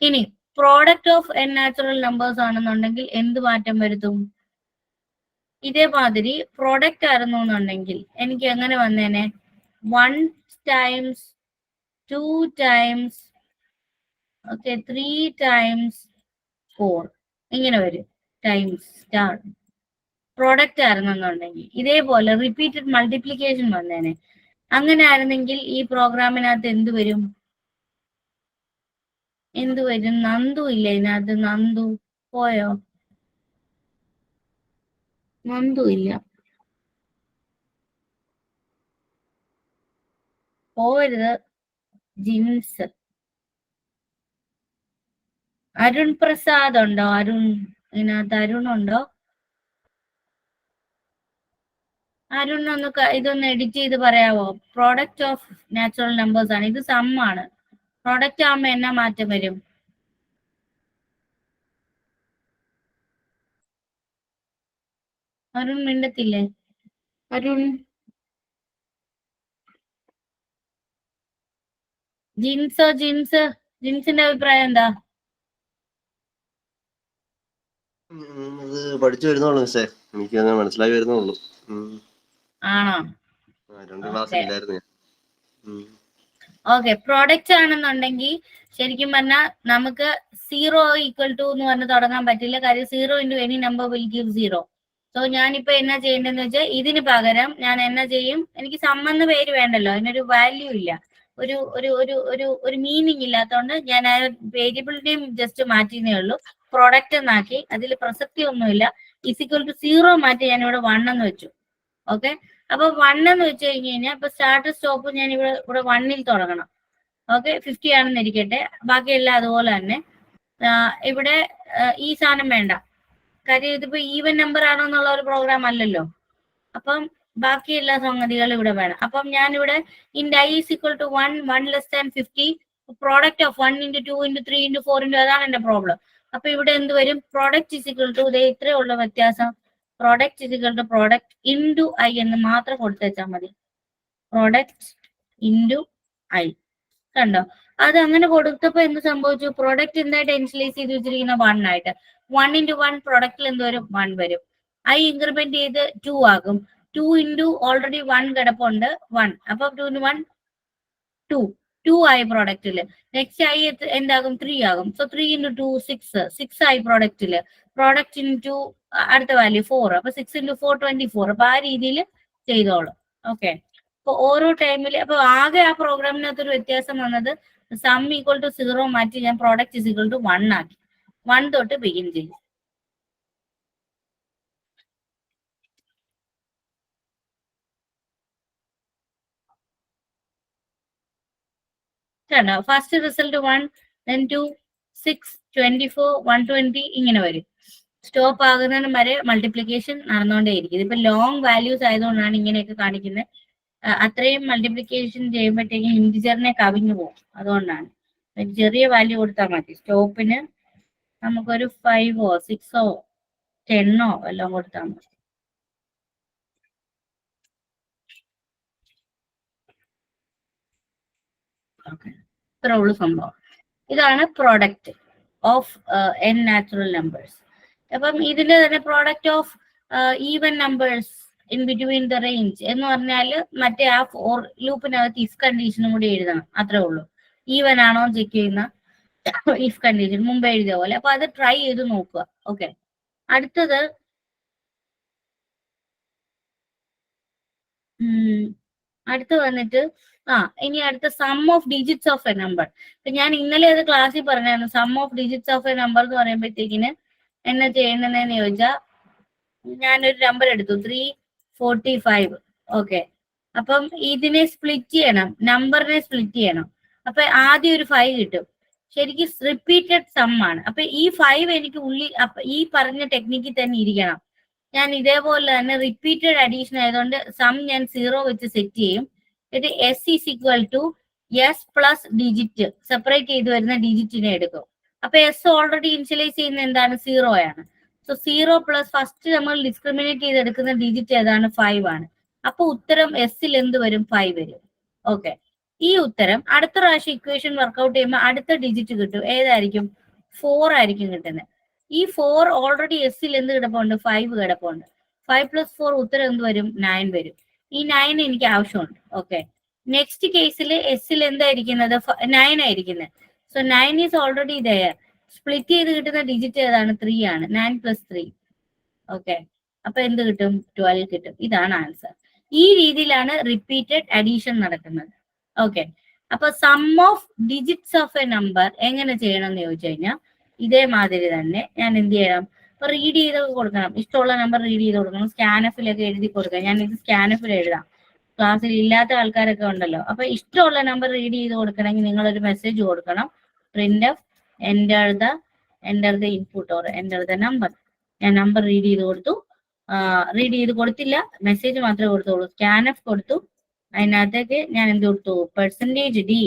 ഇനി product of N natural numbers ആണെന്നുണ്ടെങ്കിൽ എന്ത് മാറ്റം വരുത്തും? ഇതേമാതിരി പ്രോഡക്റ്റ് ആയിരുന്നു എന്നുണ്ടെങ്കിൽ എനിക്ക് എങ്ങനെ വന്നേനെ? 1 times 2 times, ഓക്കെ, 3 times 4 ഇങ്ങനെ വരും. ടൈംസ് സ്റ്റാർ പ്രോഡക്റ്റ് ആയിരുന്നെന്നുണ്ടെങ്കിൽ ഇതേപോലെ റിപ്പീറ്റഡ് മൾട്ടിപ്ലിക്കേഷൻ വന്നേനെ. അങ്ങനെ ആയിരുന്നെങ്കിൽ ഈ പ്രോഗ്രാമിനകത്ത് എന്ത് വരും? നന്ദു ഇല്ല ഇതിനകത്ത്. നന്ദു പോയോ? നന്ദു ഇല്ല. പോവരുത്. ജിൻസ്. അരുൺ പ്രസാദ് ഉണ്ടോ? ഇതിനകത്ത് അരുൺ ഉണ്ടോ? അരുൺ ഒന്ന് ഇതൊന്ന് എഡിറ്റ് ചെയ്ത് പറയാവോ? പ്രോഡക്റ്റ് ഓഫ് നാച്ചുറൽ നമ്പേഴ്സ് ആണ്. ഇത് സം ആണ്. പ്രോഡക്റ്റ് ആകുമ്പോ എന്നാ മാറ്റം വരും? അരുൺ മിണ്ടത്തില്ലേ? ജിൻസിന്റെ അഭിപ്രായം എന്താ? അത് പഠിച്ചു വരുന്നുള്ളൂ മിസ്സേ. എനിക്ക് അങ്ങനെ മനസ്സിലായി വരുന്നുള്ളൂ. ആണോ? 2 ക്ലാസ്സിലായിരുന്നു. ഓക്കെ. പ്രോഡക്റ്റ് ആണെന്നുണ്ടെങ്കിൽ ശരിക്കും പറഞ്ഞാൽ നമുക്ക് 0 ഈക്വൽ ടു എന്ന് പറഞ്ഞ് തുടങ്ങാൻ പറ്റില്ല. കാര്യം 0 into any number will give 0. So ഞാനിപ്പോ എന്നാ ചെയ്യേണ്ടതെന്ന് വെച്ചാൽ ഇതിന് പകരം ഞാൻ എന്നാ ചെയ്യും? എനിക്ക് സമ്മെന്ന് പേര് വേണ്ടല്ലോ, അതിനൊരു വാല്യൂ ഇല്ല, ഒരു ഒരു ഒരു ഒരു ഒരു മീനിങ് ഇല്ലാത്തതുകൊണ്ട് ഞാൻ ആ വേരിയബിളിന്റെയും ജസ്റ്റ് മാറ്റിയേ ഉള്ളൂ. പ്രോഡക്റ്റ് എന്നാക്കി. അതിൽ പ്രസക്തി ഒന്നുമില്ല. ഈക്വൽ ടു 0 മാറ്റി ഞാൻ ഇവിടെ 1 എന്ന് വെച്ചു. ഓക്കെ. അപ്പൊ 1 എന്ന് വെച്ച് കഴിഞ്ഞ് കഴിഞ്ഞാൽ ഇപ്പൊ സ്റ്റാർട്ട് സ്റ്റോപ്പ് ഞാൻ ഇവിടെ 1-ൽ തുടങ്ങണം. ഓക്കെ. 50 ആണെന്ന് ഇരിക്കട്ടെ. ബാക്കിയെല്ലാം അതുപോലെ തന്നെ. ഇവിടെ ഈ സാധനം വേണ്ട. കാര്യം ഇതിപ്പോ ഈവൻ നമ്പർ ആണോ എന്നുള്ള ഒരു പ്രോഗ്രാം അല്ലല്ലോ. അപ്പം ബാക്കി എല്ലാ സംഗതികളും ഇവിടെ വേണം. അപ്പം ഞാനിവിടെ int I is equal to 1 less than 50. Product of 1 into 2 into 3 into 4 into, അതാണ് എന്റെ പ്രോബ്ലം. അപ്പൊ ഇവിടെ എന്ത് വരും? പ്രോഡക്റ്റ് ഈസ് ഈക്വൽ ടു ഇത്രേ ഉള്ള വ്യത്യാസം. Product is equal to product into I എന്ന് മാത്രം കൊടുത്തേച്ചാൽ മതി. Product into I. കണ്ടോ? അത് അങ്ങനെ കൊടുത്തപ്പോ എന്ത് സംഭവിച്ചു? പ്രോഡക്റ്റ് എന്തായിട്ട് ഇനിഷ്യലൈസ് ചെയ്ത് വെച്ചിരിക്കുന്ന 1 ആയിട്ട്. 1 ഇൻറ്റു 1 പ്രൊഡക്റ്റിൽ എന്ത് വരും? 1 വരും. I ഇൻക്രിമെന്റ് ചെയ്ത് 2 ആകും. 2 ഇൻറ്റു ഓൾറെഡി 1 കിടപ്പുണ്ട് 1. അപ്പൊ 2 ഇൻറ്റു 1 2 ആയി പ്രൊഡക്റ്റില്. നെക്സ്റ്റ് I എന്താകും? 3 ആകും. സോ 3 ഇൻറ്റു 2 6 ആയി പ്രൊഡക്റ്റില്. പ്രോഡക്റ്റ് ഇൻറ്റു അടുത്ത വാല്യൂ 4. അപ്പൊ 6 ഇൻറ്റു 4 24. അപ്പൊ ആ രീതിയിൽ ചെയ്തോളും. ഓക്കെ. അപ്പൊ ഓരോ ടൈമിൽ അപ്പൊ ആകെ ആ പ്രോഗ്രാമിനകത്ത് ഒരു വ്യത്യാസം വന്നത് സം ഈക്വൽ ടു 0 മാറ്റി ഞാൻ പ്രോഡക്റ്റ് ഇസ് ഈക്വൽ ടു 1 ആക്കി. 1 തൊട്ട് ബിഗിൻ ചെയ്യും. കണ്ടോ? ഫസ്റ്റ് റിസൾട്ട് 1, then 2, 6, 24, 120 ഇങ്ങനെ വരും. സ്റ്റോപ്പ് ആകുന്നതിന് വരെ മൾട്ടിപ്ലിക്കേഷൻ നടന്നുകൊണ്ടേയിരിക്കും. ഇതിപ്പോ ലോങ് വാല്യൂസ് ആയതുകൊണ്ടാണ് ഇങ്ങനെയൊക്കെ കാണിക്കുന്നത്. അത്രയും മൾട്ടിപ്ലിക്കേഷൻ ചെയ്യുമ്പോഴത്തേക്കും ഇൻറ്റിജറിനെ കവിഞ്ഞു പോകും. അതുകൊണ്ടാണ് ചെറിയ വാല്യൂ കൊടുത്താൽ മതി. സ്റ്റോപ്പിന് നമുക്കൊരു 5ഓ 6ഓ 10ഓ എല്ലാം കൊടുത്താൽ മതി. ഇത്ര ഉള്ളു സംഭവം. ഇതാണ് product of n natural numbers. അപ്പം ഇതിന്റെ തന്നെ product of even numbers in between the range എന്ന് പറഞ്ഞാൽ മറ്റേ ആ ഫോർ ലൂപ്പിനകത്ത് ഇഫ് കണ്ടീഷനും കൂടി എഴുതണം. അത്രേ ഉള്ളൂ. ഈവൻ ആണോ ചെക്ക് ചെയ്യുന്ന ഇഫ് കണ്ടീഷൻ മുമ്പ് എഴുതിയ പോലെ. അപ്പൊ അത് ട്രൈ ചെയ്ത് നോക്കുക. ഓക്കെ, അടുത്തത് അടുത്ത് വന്നിട്ട് ഇനി അടുത്ത sum of digits of a number. ഇപ്പൊ ഞാൻ ഇന്നലെ അത് ക്ലാസ്സിൽ പറഞ്ഞായിരുന്നു. Sum of digits of a number എന്ന് പറയുമ്പോഴത്തേക്കിന് എന്നാ ചെയ്യണമെന്ന് ചോദിച്ചാൽ ഞാനൊരു നമ്പർ എടുത്തു 345. ഓക്കെ, അപ്പം ഇതിനെ സ്പ്ലിറ്റ് ചെയ്യണം, നമ്പറിനെ സ്പ്ലിറ്റ് ചെയ്യണം. അപ്പൊ ആദ്യം ഒരു 5 കിട്ടും. ശരിക്കും റിപ്പീറ്റഡ് സം ആണ്. അപ്പൊ ഈ 5 എനിക്ക് ഉള്ളിൽ ഈ പറഞ്ഞ ടെക്നിക്കിൽ തന്നെ ഇരിക്കണം. ഞാൻ ഇതേപോലെ തന്നെ റിപ്പീറ്റഡ് അഡീഷൻ ആയതുകൊണ്ട് സം ഞാൻ 0 വെച്ച് സെറ്റ് ചെയ്യും. എന്നിട്ട് S is equal to S plus digit separate ചെയ്ത് വരുന്ന ഡിജിറ്റിനെ എടുക്കും. അപ്പൊ എസ് ഓൾറെഡി ഇനിഷ്യലൈസ് ചെയ്യുന്ന എന്താണ്? 0 ആണ്. സോ 0 പ്ലസ് ഫസ്റ്റ് നമ്മൾ ഡിസ്ക്രിമിനേറ്റ് ചെയ്തെടുക്കുന്ന ഡിജിറ്റ് ഏതാണ്? 5 ആണ്. അപ്പൊ ഉത്തരം എസ്സിൽ എന്ത് വരും? 5 വരും. ഓക്കെ, ഈ ഉത്തരം അടുത്ത പ്രാവശ്യം ഇക്വേഷൻ വർക്ക്ഔട്ട് ചെയ്യുമ്പോൾ അടുത്ത ഡിജിറ്റ് കിട്ടും. ഏതായിരിക്കും? 4 ആയിരിക്കും കിട്ടുന്നത്. ഈ 4 ഓൾറെഡി എസ്സിൽ എന്ത് കിടപ്പുണ്ട്? 5 കിടപ്പുണ്ട്. 5 പ്ലസ് 4 ഉത്തരം എന്ത് വരും? 9 വരും. ഈ 9 എനിക്ക് ആവശ്യമുണ്ട്. ഓക്കെ, നെക്സ്റ്റ് കേസിൽ എസ്സിൽ എന്തായിരിക്കുന്നത്? 9 ആയിരിക്കുന്നത്. So 9 is already there. Split ചെയ്ത് കിട്ടുന്ന ഡിജിറ്റ് ഏതാണ്? 3 ആണ്. 9 പ്ലസ് 3. ഓക്കെ, അപ്പൊ എന്ത് കിട്ടും? 12 കിട്ടും. ഇതാണ് ആൻസർ. ഈ രീതിയിലാണ് റിപ്പീറ്റഡ് അഡീഷൻ നടക്കുന്നത്. ഓക്കെ, അപ്പൊ sum of digits of a number എങ്ങനെ ചെയ്യണം എന്ന് ചോദിച്ചു കഴിഞ്ഞാൽ ഇതേമാതിരി തന്നെ ഞാൻ എന്ത് ചെയ്യണം? ഇപ്പൊ റീഡ് ചെയ്ത് കൊടുക്കണം. ഇഷ്ടമുള്ള നമ്പർ റീഡ് ചെയ്ത് കൊടുക്കണം. സ്കാനഫിലൊക്കെ എഴുതി കൊടുക്കാം. ഞാൻ ഇത് സ്കാനഫിൽ എഴുതാം. ക്ലാസ്സിൽ ഇല്ലാത്ത ആൾക്കാരൊക്കെ ഉണ്ടല്ലോ. അപ്പൊ ഇഷ്ടമുള്ള നമ്പർ റീഡ് ചെയ്ത് കൊടുക്കണമെങ്കിൽ നിങ്ങളൊരു മെസ്സേജ് കൊടുക്കണം. Print of enter the input or enter the number. ഞാൻ നമ്പർ റീഡ് ചെയ്ത് കൊടുത്തു. റീഡ് ചെയ്ത് കൊടുത്തില്ല, മെസ്സേജ് മാത്രമേ കൊടുത്തുള്ളൂ. സ്കാനഫ് കൊടുത്തു. അതിനകത്തേക്ക് ഞാൻ എന്ത് കൊടുത്തു? Percentage D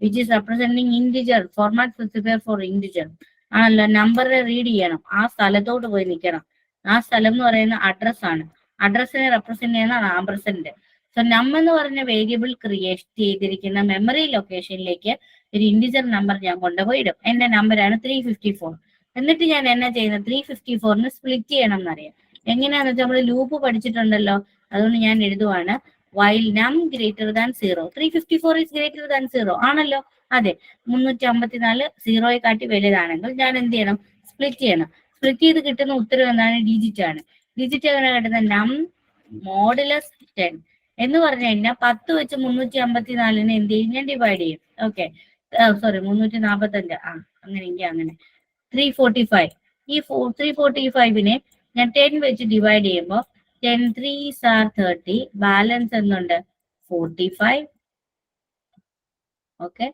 which is representing integer, format specifier for integer ആണല്ലോ. നമ്പറിനെ റീഡ് ചെയ്യണം. ആ സ്ഥലത്തോട്ട് പോയി നിൽക്കണം. ആ സ്ഥലം എന്ന് പറയുന്ന അഡ്രസ് ആണ്. അഡ്രസ്സിനെ റെപ്രസെന്റ് ചെയ്യുന്ന ആംപർസെന്റ്. സോ നം എന്ന് പറഞ്ഞ വേരിയബിൾ ക്രിയേറ്റ് ചെയ്തിരിക്കുന്ന മെമ്മറി ലൊക്കേഷനിലേക്ക് ഒരു ഇൻഡിജർ നമ്പർ ഞാൻ കൊണ്ടുപോയി ഇടും. എന്റെ നമ്പറാണ് 354. എന്നിട്ട് ഞാൻ എന്നാ ചെയ്യുന്നത്? 354ന് സ്പ്ലിറ്റ് ചെയ്യണം എന്നറിയാം. എങ്ങനെയാന്ന് വെച്ചാൽ നമ്മൾ ലൂപ്പ് പഠിച്ചിട്ടുണ്ടല്ലോ. അതുകൊണ്ട് ഞാൻ എഴുതുവാണ് while num greater than 0. 354 is greater than 0 ആണല്ലോ. അതെ, 354 0യെ കാട്ടി വലുതാണെങ്കിൽ ഞാൻ എന്ത് ചെയ്യണം? സ്പ്ലിറ്റ് ചെയ്യണം. സ്പ്ലിറ്റ് ചെയ്ത് കിട്ടുന്ന ഉത്തരം എന്താണ്? ഡിജിറ്റ് ആണ്. ഡിജിറ്റ് എങ്ങനെ കിട്ടുന്നത്? നം മോഡുലസ് 10 എന്ന് പറഞ്ഞു കഴിഞ്ഞാൽ 10 വെച്ച് 354നെ എന്ത് ചെയ്യും? ഞാൻ ഡിവൈഡ് ചെയ്യും. Okay, sorry 345. അങ്ങനെയെങ്കിൽ അങ്ങനെ 345. ഈ 345നെ ഞാൻ 10 വെച്ച് ഡിവൈഡ് ചെയ്യുമ്പോൾ 10 3s are 30. ബാലൻസ് എന്നുണ്ട്? 45. ഓക്കെ,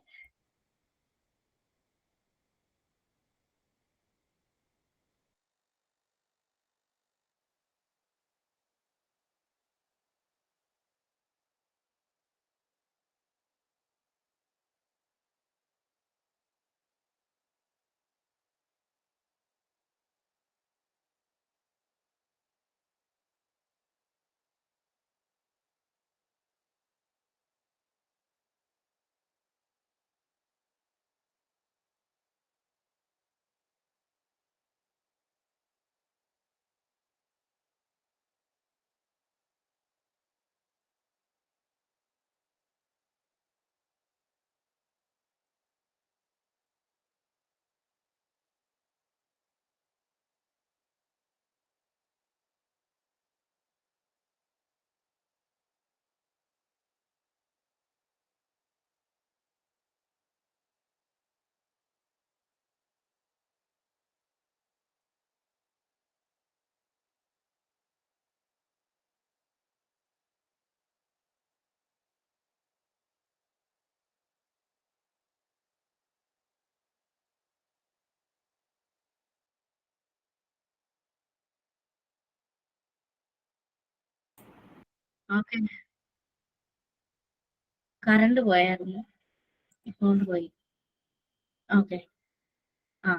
ഓക്കെ, കറണ്ട് പോയായിരുന്നു, ഇപ്പോൾ പോയി. ഓക്കെ. ആ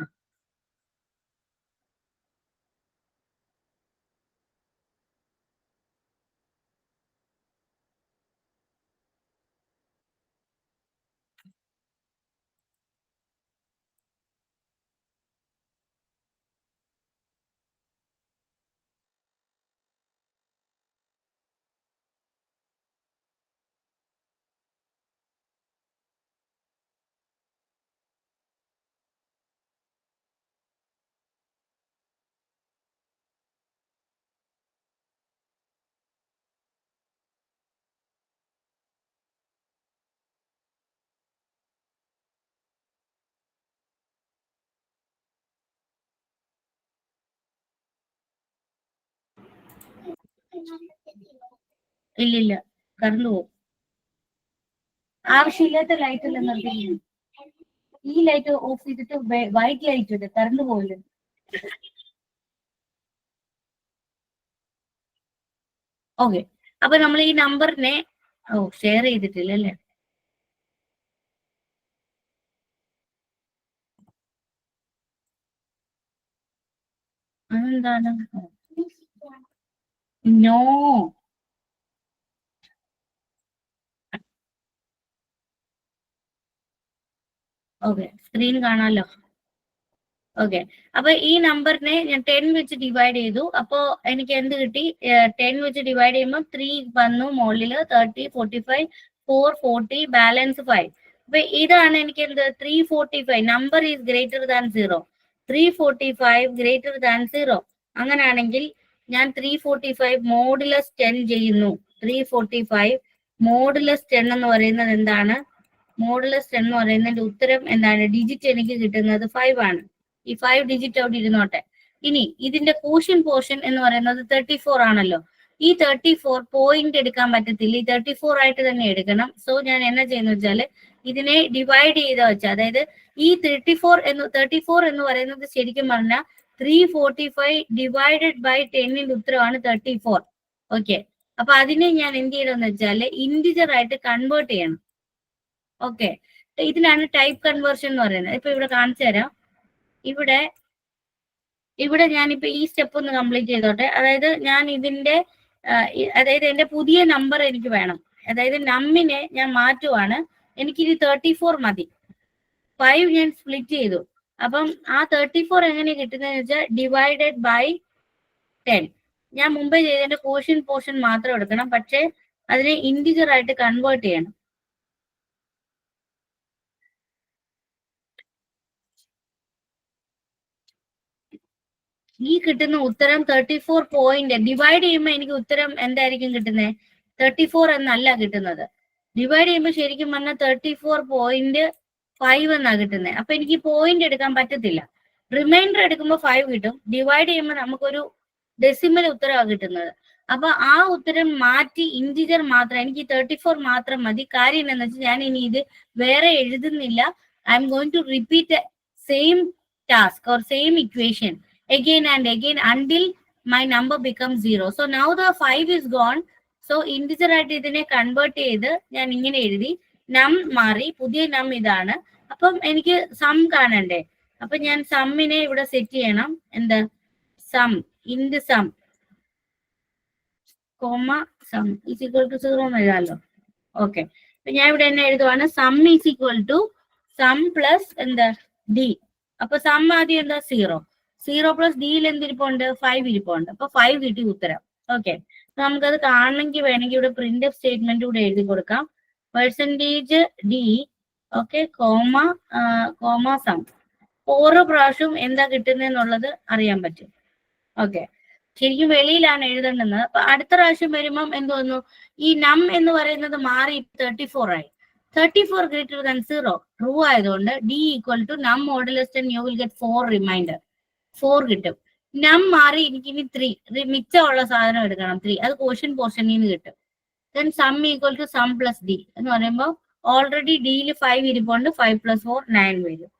ഇല്ലില്ല, കറണ്ട് പോകും. ആവശ്യമില്ലാത്ത ലൈറ്റ് എല്ലാം നിർത്തിക്കുന്നു. ഈ ലൈറ്റ് ഓഫ് ചെയ്തിട്ട് വൈറ്റ് ലൈറ്റ് ഇട്ട് കറണ്ട് പോകില്ല. ഓക്കെ, അപ്പൊ നമ്മൾ ഈ നമ്പറിനെ ഷെയർ ചെയ്തിട്ടില്ല അല്ലേ? അതെന്താണ്? നോ. ഓക്കെ, സ്ക്രീൻ കാണാലോ. ഓക്കെ, അപ്പൊ ഈ നമ്പറിനെ ഞാൻ 10 വെച്ച് ഡിവൈഡ് ചെയ്തു. അപ്പോ എനിക്ക് എന്ത് കിട്ടി? 10 വെച്ച് ഡിവൈഡ് ചെയ്യുമ്പോൾ 3 വന്നു മുകളില്, 30, 45, 440, ബാലൻസ് 5. അപ്പൊ ഇതാണ് എനിക്ക് എന്ത്? 345. Number is greater than 0. 345 greater than 0. അങ്ങനെയാണെങ്കിൽ ഞാൻ 345 മോഡുലസ് 10 ചെയ്യുന്നു. 345 മോഡുലസ് 10 എന്ന് പറയുന്നത് എന്താണ്? മോഡുലസ് 10 എന്ന് പറയുന്നതിന്റെ ഉത്തരം എന്താണ്? ഡിജിറ്റ് എനിക്ക് കിട്ടുന്നത് 5 ആണ്. ഈ 5 ഡിജിറ്റ് അവിടെ ഇരുന്നോട്ടെ. ഇനി ഇതിന്റെ കൂഷ്യൻ പോർഷൻ എന്ന് പറയുന്നത് 34 ആണല്ലോ. ഈ 34 പോയിന്റ് എടുക്കാൻ പറ്റത്തില്ല, ഈ 34 ആയിട്ട് തന്നെ എടുക്കണം. സോ ഞാൻ എന്നാ ചെയ്യുന്ന വെച്ചാല് ഇതിനെ ഡിവൈഡ് ചെയ്ത വെച്ചാൽ, അതായത് ഈ 34 എന്ന് പറയുന്നത് ശരിക്കും പറഞ്ഞാൽ 345 ഡിവൈഡഡ് ബൈ 10ന്റെ ഉത്തരവാണ് 34. ഓക്കെ, അപ്പൊ അതിനെ ഞാൻ എന്ത് ചെയ്യണമെന്ന് വെച്ചാല് ഇന്റിജർ ആയിട്ട് കൺവേർട്ട് ചെയ്യണം. ഓക്കെ, ഇതിനാണ് ടൈപ്പ് കൺവേർഷൻ എന്ന് പറയുന്നത്. ഇപ്പൊ ഇവിടെ കാണിച്ചു തരാം. ഇവിടെ ഞാനിപ്പോ ഈ സ്റ്റെപ്പ് ഒന്ന് കംപ്ലീറ്റ് ചെയ്തോട്ടെ. അതായത് ഞാൻ ഇതിന്റെ അതായത് എന്റെ പുതിയ നമ്പർ എനിക്ക് വേണം. അതായത് നമ്മിനെ ഞാൻ മാറ്റുവാണ്. എനിക്കിനി 34 മതി. 5 ഞാൻ സ്പ്ലിറ്റ് ചെയ്തു. അപ്പം ആ 34 എങ്ങനെ കിട്ടുന്നതെന്ന് വെച്ചാൽ ഡിവൈഡഡ് ബൈ 10. ഞാൻ മുമ്പേ ചെയ്തതിന്റെ പോർഷൻ മാത്രം എടുക്കണം, പക്ഷെ അതിനെ ഇന്റിജർ ആയിട്ട് കൺവേർട്ട് ചെയ്യണം. ഈ കിട്ടുന്ന ഉത്തരം 34 പോയിന്റ് ഡിവൈഡ് ചെയ്യുമ്പോൾ എനിക്ക് ഉത്തരം എന്തായിരിക്കും കിട്ടുന്നത്? 34 എന്നല്ല കിട്ടുന്നത്. ഡിവൈഡ് ചെയ്യുമ്പോൾ ശരിക്കും പറഞ്ഞാൽ 34.5 എന്നാ കിട്ടുന്നത്. അപ്പൊ എനിക്ക് പോയിന്റ് എടുക്കാൻ പറ്റത്തില്ല. റിമൈൻഡർ എടുക്കുമ്പോൾ 5 കിട്ടും. ഡിവൈഡ് ചെയ്യുമ്പോൾ നമുക്കൊരു ഡെസിമൽ ഉത്തരമാണ് കിട്ടുന്നത്. അപ്പൊ ആ ഉത്തരം മാറ്റി ഇന്റിജർ മാത്രം, എനിക്ക് 34 മാത്രം മതി. കാര്യം എന്താണെന്ന് വെച്ചാൽ ഞാൻ ഇനി ഇത് വേറെ എഴുതുന്നില്ല. I am going to repeat same task or same equation again and again until my number becomes 0. So now the 5 is gone. So integer ആയിട്ട് ഇതിനെ കൺവേർട്ട് ചെയ്ത് ഞാൻ ഇങ്ങനെ എഴുതി. നം മാറി, പുതിയ നം ഇതാണ്. അപ്പം എനിക്ക് സം കാണണ്ടേ? അപ്പൊ ഞാൻ സമ്മിനെ ഇവിടെ സെറ്റ് ചെയ്യണം. എന്ത്? Sum int sum comma sum is equal to 0 എന്ന് എഴുതാമല്ലോ. ഓക്കെ, അപ്പൊ ഞാൻ ഇവിടെ തന്നെ എഴുതുവാണ് sum is equal to sum plus എന്താ ഡി. അപ്പൊ സം ആദ്യം എന്താ? 0. 0 പ്ലസ് ഡിയിൽ എന്തിരിപ്പുണ്ട്? 5 ഇരിപ്പുണ്ട്. അപ്പൊ 5 കിട്ടി ഉത്തരം. ഓക്കെ, നമുക്കത് കാണണമെങ്കിൽ വേണമെങ്കിൽ ഇവിടെ പ്രിന്റ് എഫ് സ്റ്റേറ്റ്മെന്റ് കൂടെ എഴുതി കൊടുക്കാം. Percentage D, okay, comma sum. ഓരോ പ്രാവശ്യവും എന്താ കിട്ടുന്നതെന്നുള്ളത് അറിയാൻ പറ്റും. ഓക്കെ, ശരിക്കും വെളിയിലാണ് എഴുതേണ്ടത്. അപ്പൊ അടുത്ത പ്രാവശ്യം വരുമ്പം എന്ത് വന്നു? ഈ നം എന്ന് പറയുന്നത് മാറി 34 ആയി. 34 ഗ്രേറ്റർ ദാൻ 0 ട്രൂ ആയതുകൊണ്ട് D equal to num modulus 10 you will get 4 remainder. 4 കിട്ടും. നം മാറി എനിക്കിനി 3 മിച്ചമുള്ള സാധനം എടുക്കണം. 3 അത് പോർഷനിൽ നിന്ന് കിട്ടും. Then sum equal to sum plus D എന്ന് പറയുമ്പോൾ ഓൾറെഡി ഡിയിൽ 5 ഇരിപ്പുണ്ട്. 5 പ്ലസ് 4 9 വരും.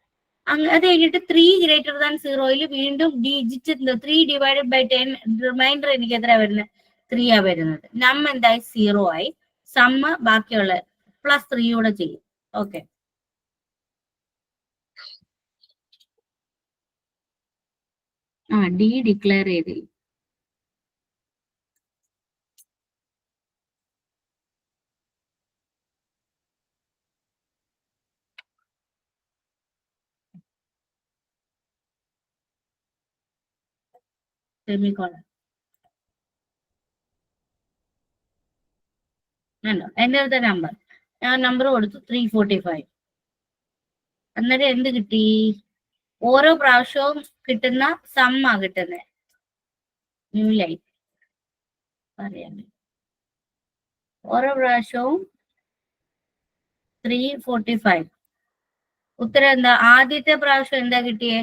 അത് കഴിഞ്ഞിട്ട് 3 ഗ്രേറ്റർ ദാൻ 0യിൽ വീണ്ടും ഡിജിറ്റ് 3 ഡിവൈഡഡ് ബൈ 10 റിമൈൻഡർ എനിക്ക് എത്ര വരുന്നത്? 3 ആ വരുന്നത്. നം എന്തായി 0 ആയി. സമ്മ് ബാക്കിയുള്ള +3 കൂടെ ചെയ്യും. ഓക്കെ, ഡി ഡിക്ലെയർ ചെയ്തില്ല. സെമിക്കോളൻ. എൻ്റെ നമ്പർ ഞാൻ നമ്പർ കൊടുത്തു 345. അന്നേരം എന്ത് കിട്ടി? ഓരോ പ്രാവശ്യവും കിട്ടുന്ന സമ്മാ കിട്ടുന്നത്. ന്യൂ ലൈൻ പറയാൻ ഓരോ പ്രാവശ്യവും 345. ഉത്തരം എന്താ? ആദ്യത്തെ പ്രാവശ്യം എന്താ കിട്ടിയേ?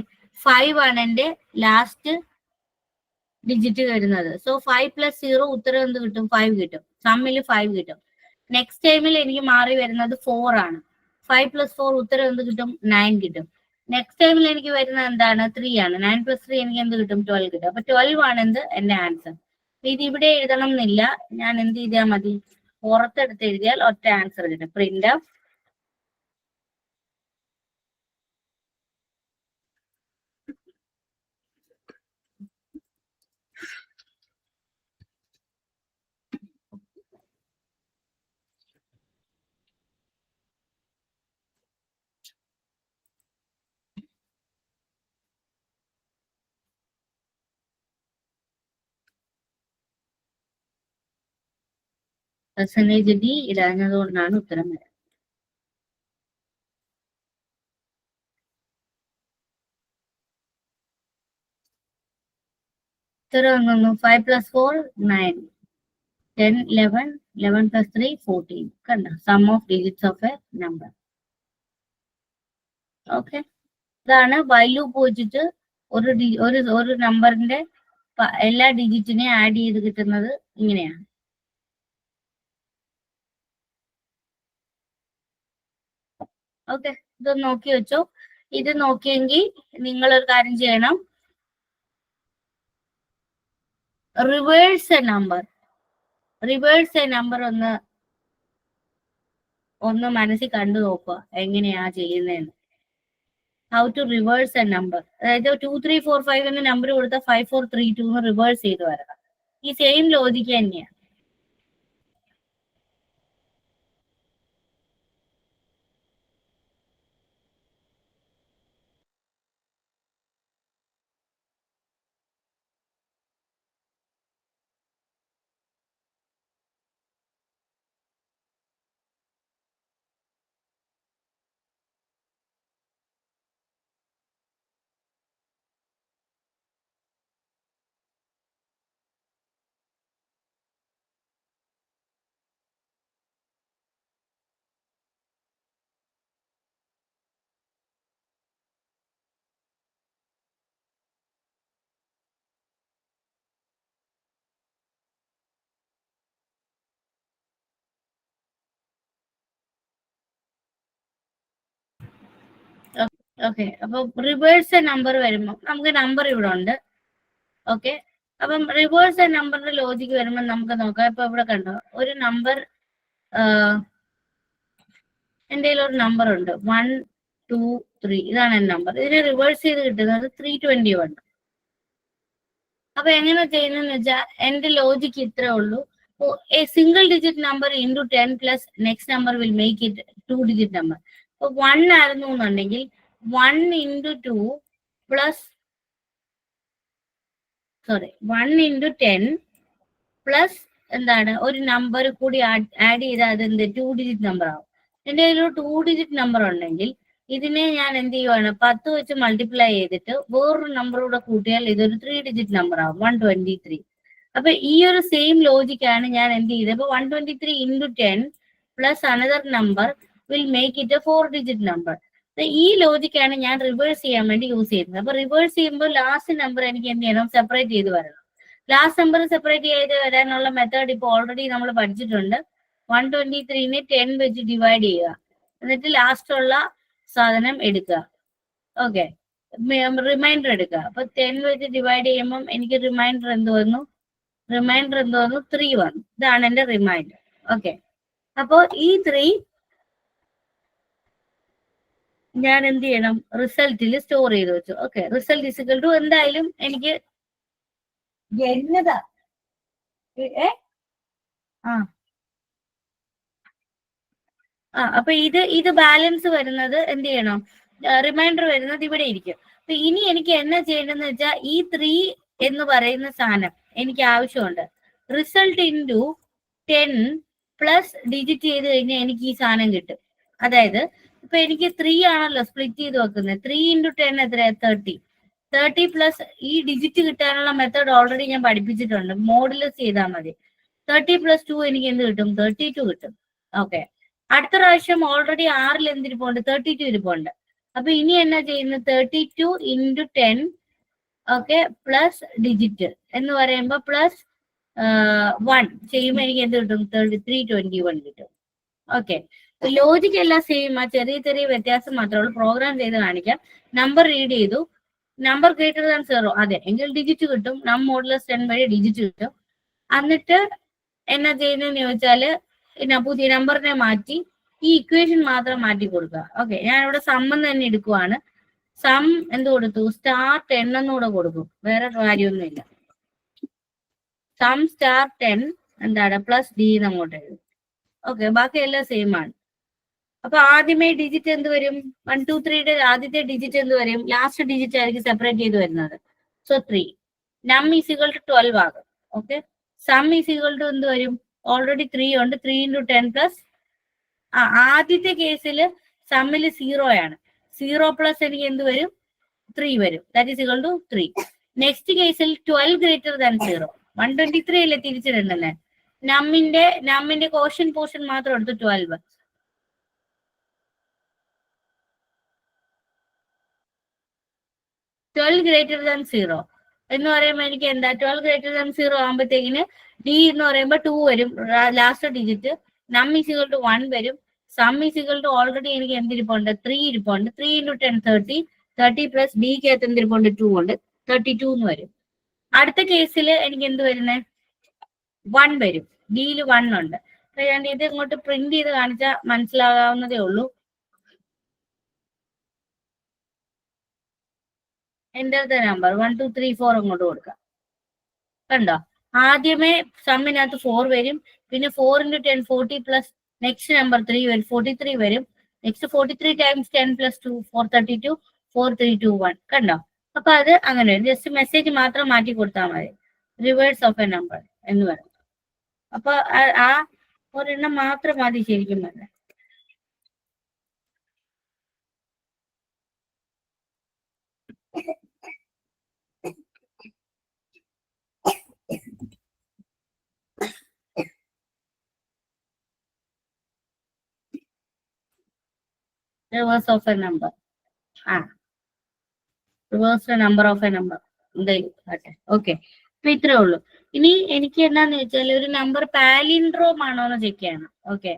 5 ആണ് എന്റെ ലാസ്റ്റ് ഡിജിറ്റ് വരുന്നത്. സോ 5 + 0 ഉത്തരം എന്ത് കിട്ടും? 5 കിട്ടും. സമ്മിൽ 5 കിട്ടും. നെക്സ്റ്റ് ടൈമിൽ എനിക്ക് മാറി വരുന്നത് 4 ആണ്. 5 + 4 ഉത്തരം എന്ത് കിട്ടും? 9 കിട്ടും. നെക്സ്റ്റ് ടൈമിൽ എനിക്ക് വരുന്നത് എന്താണ്? 3 ആണ്. 9 + 3 എനിക്ക് എന്ത് കിട്ടും? 12 കിട്ടും. അപ്പൊ 12 ആണ് എന്ത് എന്റെ ആൻസർ. ഇത് ഇവിടെ എഴുതണം എന്നില്ല. ഞാൻ എന്ത് ചെയ്താൽ മതി? പുറത്തെടുത്ത് എഴുതിയാൽ ഒറ്റ ആൻസർ കിട്ടും. പ്രിന്റ് ഓഫ് % ഡി ഇടാഞ്ഞത് കൊണ്ടാണ് ഉത്തരം വരുന്നത്. ഉത്തരം ഒന്നു 5 + 4 9, 10 11, 11 + 3 14. കണ്ട sum of digits of a number. Okay, ഇതാണ് വൈൽ ലൂപ്പ് വെച്ചിട്ട് ഒരു നമ്പറിന്റെ എല്ലാ ഡിജിറ്റിനെയും ആഡ് ചെയ്ത് കിട്ടുന്നത് ഇങ്ങനെയാണ്. ഓക്കെ, ഇത് നോക്കി വെച്ചോ. ഇത് നോക്കിയെങ്കിൽ നിങ്ങൾ ഒരു കാര്യം ചെയ്യണം. റിവേഴ്സ് എ നമ്പർ ഒന്ന് മനസ്സിൽ കണ്ടു നോക്കുക എങ്ങനെയാ ചെയ്യുന്നതെന്ന്. How to reverse a number. അതായത് 2 3 4 5 എന്ന നമ്പർ കൊടുത്താൽ 5 4 3 2 റിവേഴ്സ് ചെയ്ത് വരണം. ഈ സെയിം ലോജിക്ക് തന്നെയാണ്. ഓക്കെ, അപ്പൊ റിവേഴ്സ് എ നമ്പർ വരുമ്പോൾ നമുക്ക് നമ്പർ ഇവിടെ ഉണ്ട്. ഓക്കെ, അപ്പം റിവേഴ്സ് എ നമ്പറിന്റെ ലോജിക്ക് വരുമ്പോൾ നമുക്ക് നോക്കാം. ഇപ്പൊ ഇവിടെ കണ്ടോ ഒരു നമ്പർ, എൻ്റെ ഒരു നമ്പർ ഉണ്ട് 1 2 3. ഇതാണ് എന്റെ നമ്പർ. ഇതിനെ റിവേഴ്സ് ചെയ്ത് കിട്ടുന്നത് 321. അപ്പൊ എങ്ങനെ ചെയ്യുന്നതെന്ന് വെച്ചാൽ എന്റെ ലോജിക്ക് ഇത്രേ ഉള്ളൂ. A single digit number into 10 plus next number will make it 2 digit number. അപ്പൊ 1 ആയിരുന്നു എന്നുണ്ടെങ്കിൽ 1 × 2 പ്ലസ് 1 × 10 പ്ലസ് എന്താണ് ഒരു നമ്പർ കൂടി ആഡ് ചെയ്താൽ അത് എന്ത് 2 ഡിജിറ്റ് നമ്പർ ആവും. എൻ്റെ കയ്യിൽ ഒരു 2 ഡിജിറ്റ് നമ്പർ ഉണ്ടെങ്കിൽ ഇതിനെ ഞാൻ എന്ത് ചെയ്യുവാണ്? 10 വെച്ച് മൾട്ടിപ്ലൈ ചെയ്തിട്ട് വേറൊരു നമ്പർ കൂടെ കൂട്ടിയാൽ ഇതൊരു 3 ഡിജിറ്റ് നമ്പർ ആവും, 123. അപ്പൊ ഈ ഒരു സെയിം ലോജിക്കാണ് ഞാൻ എന്ത് ചെയ്തത്? അപ്പൊ 123 × 10 plus another number will make it A 4 digit number. ഈ ലോജിക്കാണ് ഞാൻ റിവേഴ്സ് ചെയ്യാൻ വേണ്ടി യൂസ് ചെയ്യുന്നത്. അപ്പൊ റിവേഴ്സ് ചെയ്യുമ്പോൾ ലാസ്റ്റ് നമ്പർ എനിക്ക് എന്ത് ചെയ്യണം? സെപ്പറേറ്റ് ചെയ്ത് വരണം. ലാസ്റ്റ് നമ്പർ സെപ്പറേറ്റ് ചെയ്ത് വരാനുള്ള മെത്തേഡ് ഇപ്പോൾ ഓൾറെഡി നമ്മൾ പഠിച്ചിട്ടുണ്ട്. 123നെ 10 വെച്ച് ഡിവൈഡ് ചെയ്യുക, എന്നിട്ട് ലാസ്റ്റ് ഉള്ള സാധനം എടുക്കുക. ഓക്കെ, റിമൈൻഡർ എടുക്കുക. അപ്പൊ 10 വെച്ച് ഡിവൈഡ് ചെയ്യുമ്പോൾ എനിക്ക് റിമൈൻഡർ എന്ത് വന്നു? റിമൈൻഡർ എന്തോന്നു 3 വന്നു. ഇതാണ് എന്റെ റിമൈൻഡർ. ഓക്കെ, അപ്പോ ഈ 3 ഞാൻ എന്ത് ചെയ്യണം, റിസൾട്ടിൽ സ്റ്റോർ ചെയ്ത് വെച്ചു. ഓക്കെ, റിസൾട്ട് ഇസിക്കൽ ടു എന്തായാലും എനിക്ക് എന്നതാ ആ അപ്പൊ ഇത് ബാലൻസ് വരുന്നത് എന്ത് ചെയ്യണം, റിമൈൻഡർ വരുന്നത് ഇവിടെ ഇരിക്കും. അപ്പൊ ഇനി എനിക്ക് എന്നാ ചെയ്യണമെന്ന് വെച്ചാൽ ഈ 3 എന്ന് പറയുന്ന സാധനം എനിക്ക് ആവശ്യമുണ്ട്. റിസൾട്ട് ഇൻറ്റു 10 പ്ലസ് ഡിജിറ്റ് ചെയ്ത് കഴിഞ്ഞാൽ എനിക്ക് ഈ സാധനം കിട്ടും. അതായത് ഇപ്പൊ എനിക്ക് 3 ആണല്ലോ സ്പ്ലിറ്റ് ചെയ്ത് വെക്കുന്നത്. 3 ഇൻറ്റു 10 എത്രയാ? 30 പ്ലസ് ഈ ഡിജിറ്റ് കിട്ടാനുള്ള മെത്തേഡ് ഓൾറെഡി ഞാൻ പഠിപ്പിച്ചിട്ടുണ്ട്. മോഡുലസ് ചെയ്താൽ മതി. 30 പ്ലസ് 2 എനിക്ക് എന്ത് കിട്ടും? 32 കിട്ടും. ഓക്കെ, അടുത്ത പ്രാവശ്യം ഓൾറെഡി 6ൽ എന്തിരിപ്പുണ്ട്? 32 ഇരിപ്പുണ്ട്. അപ്പൊ ഇനി എന്നാ ചെയ്യുന്നത്? 32 ഇൻറ്റു 10 ഓക്കെ പ്ലസ് ഡിജിറ്റ് എന്ന് പറയുമ്പോൾ പ്ലസ് 1 ചെയ്യുമ്പോൾ എനിക്ക് എന്ത് കിട്ടും? 321 കിട്ടും. ഓക്കെ, ലോജിക് എല്ലാം സെയിം, ആ ചെറിയ ചെറിയ വ്യത്യാസം മാത്രമേ ഉള്ളൂ. പ്രോഗ്രാം ചെയ്ത് കാണിക്കാം. നമ്പർ റീഡ് ചെയ്തു, നമ്പർ ഗ്രേറ്റർ ദാൻ 0 അതെ എങ്കിൽ ഡിജിറ്റ് കിട്ടും. നം മോഡുലസ് 10 വഴി ഡിജിറ്റ് കിട്ടും. എന്നിട്ട് എന്നാ ചെയ്യുന്നതെന്ന് ചോദിച്ചാല് പുതിയ നമ്പറിനെ മാറ്റി ഈ ഇക്വേഷൻ മാത്രം മാറ്റി കൊടുക്കുക. ഓക്കെ, ഞാൻ ഇവിടെ സം എന്ന് തന്നെ എടുക്കുവാണ്. സം എന്ത് കൊടുത്തു? സ്റ്റാർ 10 എന്നൂടെ കൊടുക്കും. വേറെ കാര്യമൊന്നുമില്ല. സം സ്റ്റാർ 10 എന്താണ്? പ്ലസ് ഡി അങ്ങോട്ട് എഴുതും. ഓക്കെ, ബാക്കി എല്ലാം സെയിം ആണ്. അപ്പൊ ആദ്യമേ ഡിജിറ്റ് എന്ത് വരും? 1 2 3യുടെ ആദ്യത്തെ ഡിജിറ്റ് എന്ത് വരും? ലാസ്റ്റ് ഡിജിറ്റ് ആയിരിക്കും സെപ്പറേറ്റ് ചെയ്ത് വരുന്നത്. സോ 3 നം ഈസിക്വൽ ടു 12 ആകും. ഓക്കെ, സം ഈസിക്വൽ ടു എന്ത് വരും? ഓൾറെഡി 3 ഉണ്ട്. 3 ഇൻറ്റു 10 പ്ലസ് ആദ്യത്തെ കേസിൽ സമ്മിൽ 0 ആണ്. 0 പ്ലസ് എനിക്ക് എന്ത് വരും? 3 വരും. That is equal to 3. Next കേസിൽ 12 ഗ്രേറ്റർ ദാൻ 0. 123 അല്ലേ തിരിച്ചിടണ്ടല്ലേ? നമ്മിന്റെ കോഷൻ പോർഷൻ മാത്രം എടുത്ത് 12. 12 ഗ്രേറ്റർ ദാൻ 0 എന്ന് പറയുമ്പോൾ എനിക്ക് എന്താ? 12 ഗ്രേറ്റർ ദാൻ 0 ആകുമ്പോഴത്തേക്കിന് ഡി എന്ന് പറയുമ്പോൾ 2 വരും ലാസ്റ്റ് ഡിജിറ്റ്. നം ഈസിക്വൽ ടു 1 വരും. സം ഈസിക്വൽ ടു ഓൾറെഡി എനിക്ക് എന്തിരിപ്പുണ്ട്? 3 ഇരിപ്പുണ്ട്. 3 ഇൻറ്റു 10 30. 30 പ്ലസ് ഡിക്ക് അകത്ത് എന്തിരിപ്പുണ്ട്? 2 ഉണ്ട്. 32 എന്ന് വരും. അടുത്ത കേസിൽ എനിക്ക് എന്ത് വരുന്നത്? 1 വരും. ഡിയിൽ 1 ഉണ്ട്. അപ്പൊ ഞാൻ ഇത് ഇങ്ങോട്ട് പ്രിന്റ് ചെയ്ത് കാണിച്ചാൽ മനസ്സിലാകാവുന്നതേ ഉള്ളൂ. എൻ്റർ ദ നമ്പർ 1 2 3 4 അങ്ങോട്ട് കൊടുക്കാം. കണ്ടോ? ആദ്യമേ സമ്മിനകത്ത് 4 വരും. പിന്നെ 4 ഇൻറ്റു 10 40 പ്ലസ് നെക്സ്റ്റ് നമ്പർ 3 വരും. 43 വരും. Next 43 times 10 plus 2 432 4321. കണ്ടോ? അപ്പൊ അത് അങ്ങനെ വരും. ജസ്റ്റ് മെസ്സേജ് മാത്രം മാറ്റി കൊടുത്താൽ മതി. റിവേഴ്സ് ഓഫ് എ നമ്പർ എന്ന് പറയും. അപ്പൊ ആ ഒരെണ്ണം മാത്രം മതി ശരിക്കും പറഞ്ഞാൽ. Reverse of a number. Reverse number of a number എന്തായാലും ആട്ടെ. ഓക്കെ, അപ്പൊ ഇത്രേ ഉള്ളൂ. ഇനി എനിക്ക് എന്നാന്ന് വെച്ചാൽ ഒരു നമ്പർ പാലിൻഡ്രോം ആണോ എന്ന് ചെക്ക് ചെയ്യണം. ഓക്കെ,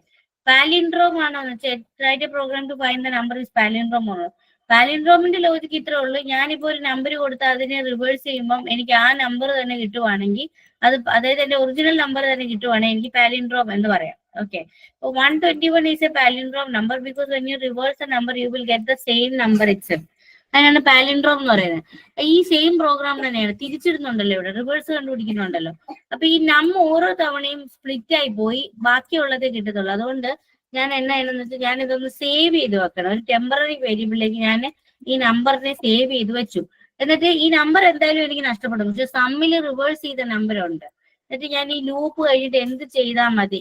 പാലിൻഡ്രോം ആണോ എന്ന് വെച്ചാൽ try to program to find the number is palindrome ആണോ? പാലിൻഡ്രോമിന്റെ ലോജിക്ക് ഇത്രേ ഉള്ളൂ. ഞാനിപ്പോ ഒരു നമ്പർ കൊടുത്ത് അതിനെ റിവേഴ്സ് ചെയ്യുമ്പോൾ എനിക്ക് ആ നമ്പർ തന്നെ കിട്ടുവാണെങ്കിൽ അതായത് എന്റെ ഒറിജിനൽ നമ്പർ തന്നെ കിട്ടുവാണെങ്കിൽ എനിക്ക് പാലിൻഡ്രോം എന്ന് പറയാം. Okay, 121 is a palindrome number because when you reverse the number you will get the same number itself. അതിനാണ് പാലിൻഡ്രോം എന്ന് പറയുന്നത്. ഈ സെയിം പ്രോഗ്രാം തന്നെയാണ് തിരിച്ചിടുന്നുണ്ടല്ലോ, ഇവിടെ റിവേഴ്സ് കണ്ടുപിടിക്കുന്നുണ്ടല്ലോ. അപ്പൊ ഈ ഓരോ തവണയും സ്പ്ലിറ്റ് ആയി പോയി ബാക്കിയുള്ളതേ കിട്ടത്തുള്ളൂ. അതുകൊണ്ട് ഞാൻ എന്നാ ചെയ്യണമെന്ന് വെച്ചാൽ ഞാൻ ഇതൊന്ന് സേവ് ചെയ്ത് വെക്കണം. ഒരു ടെമ്പററി വേരിയബിളിലേക്ക് ഞാൻ ഈ നമ്പറിനെ സേവ് ചെയ്ത് വെച്ചു. എന്നിട്ട് ഈ നമ്പർ എന്തായാലും എനിക്ക് നഷ്ടപ്പെടും. പക്ഷെ സമ്മിൽ റിവേഴ്സ് ചെയ്ത നമ്പർ ഉണ്ട്. എന്നിട്ട് ഞാൻ ഈ ലൂപ്പ് കഴിഞ്ഞിട്ട് എന്ത് ചെയ്താൽ മതി?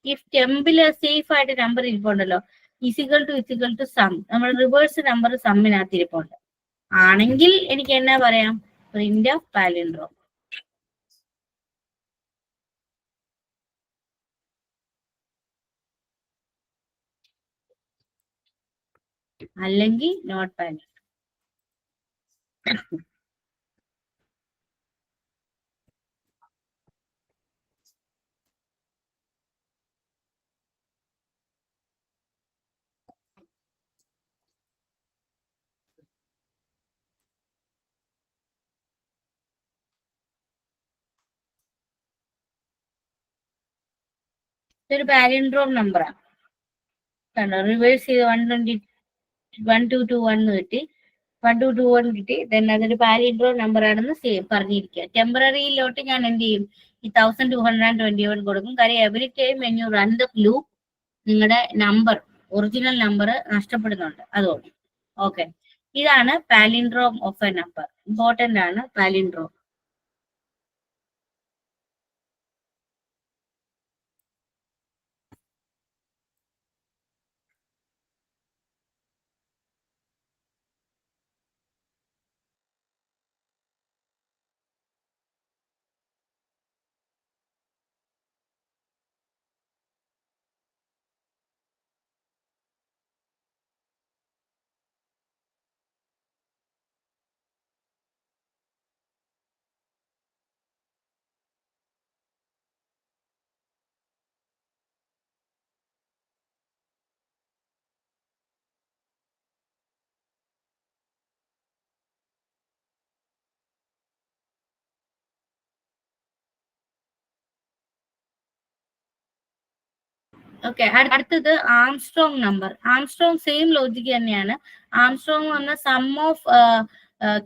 ഇഫ് ടെമ്പില് സേഫ് ആയിട്ട് നമ്പർ ഇരിപ്പുണ്ടല്ലോ, ഇസിക്വൽ ടു സം, നമ്മൾ റിവേഴ്സ് നമ്പർ സമ്മിനകത്ത് ഇരിപ്പുണ്ട് ആണെങ്കിൽ എനിക്ക് എന്നാ പറയാം? Print of palindrome. അല്ലെങ്കിൽ നോട്ട് പാലിൻഡ്രോം. ഇതൊരു പാലിൻഡ്രോം നമ്പറാണ്. കണ്ടോ, റിവേഴ്സ് ചെയ്ത് 1221 കിട്ടി, 1221 കിട്ടി. ദെൻ അതൊരു പാലിൻഡ്രോം നമ്പർ ആണെന്ന് പറഞ്ഞിരിക്കുക. ടെമ്പററിയിലോട്ട് ഞാൻ എന്ത് ചെയ്യും, ഈ 1221 കൊടുക്കും. കാര്യം every time when you run the loop നിങ്ങളുടെ നമ്പർ, ഒറിജിനൽ നമ്പർ നഷ്ടപ്പെടുന്നുണ്ട്, അതുകൊണ്ട്. ഓക്കെ, ഇതാണ് palindrome of a number. Important ആണ് പാലിൻഡ്രോം. ഓക്കെ, അടുത്തത് Armstrong number. Armstrong same logic തന്നെയാണ്. ആംസ്ട്രോങ് വന്ന sum of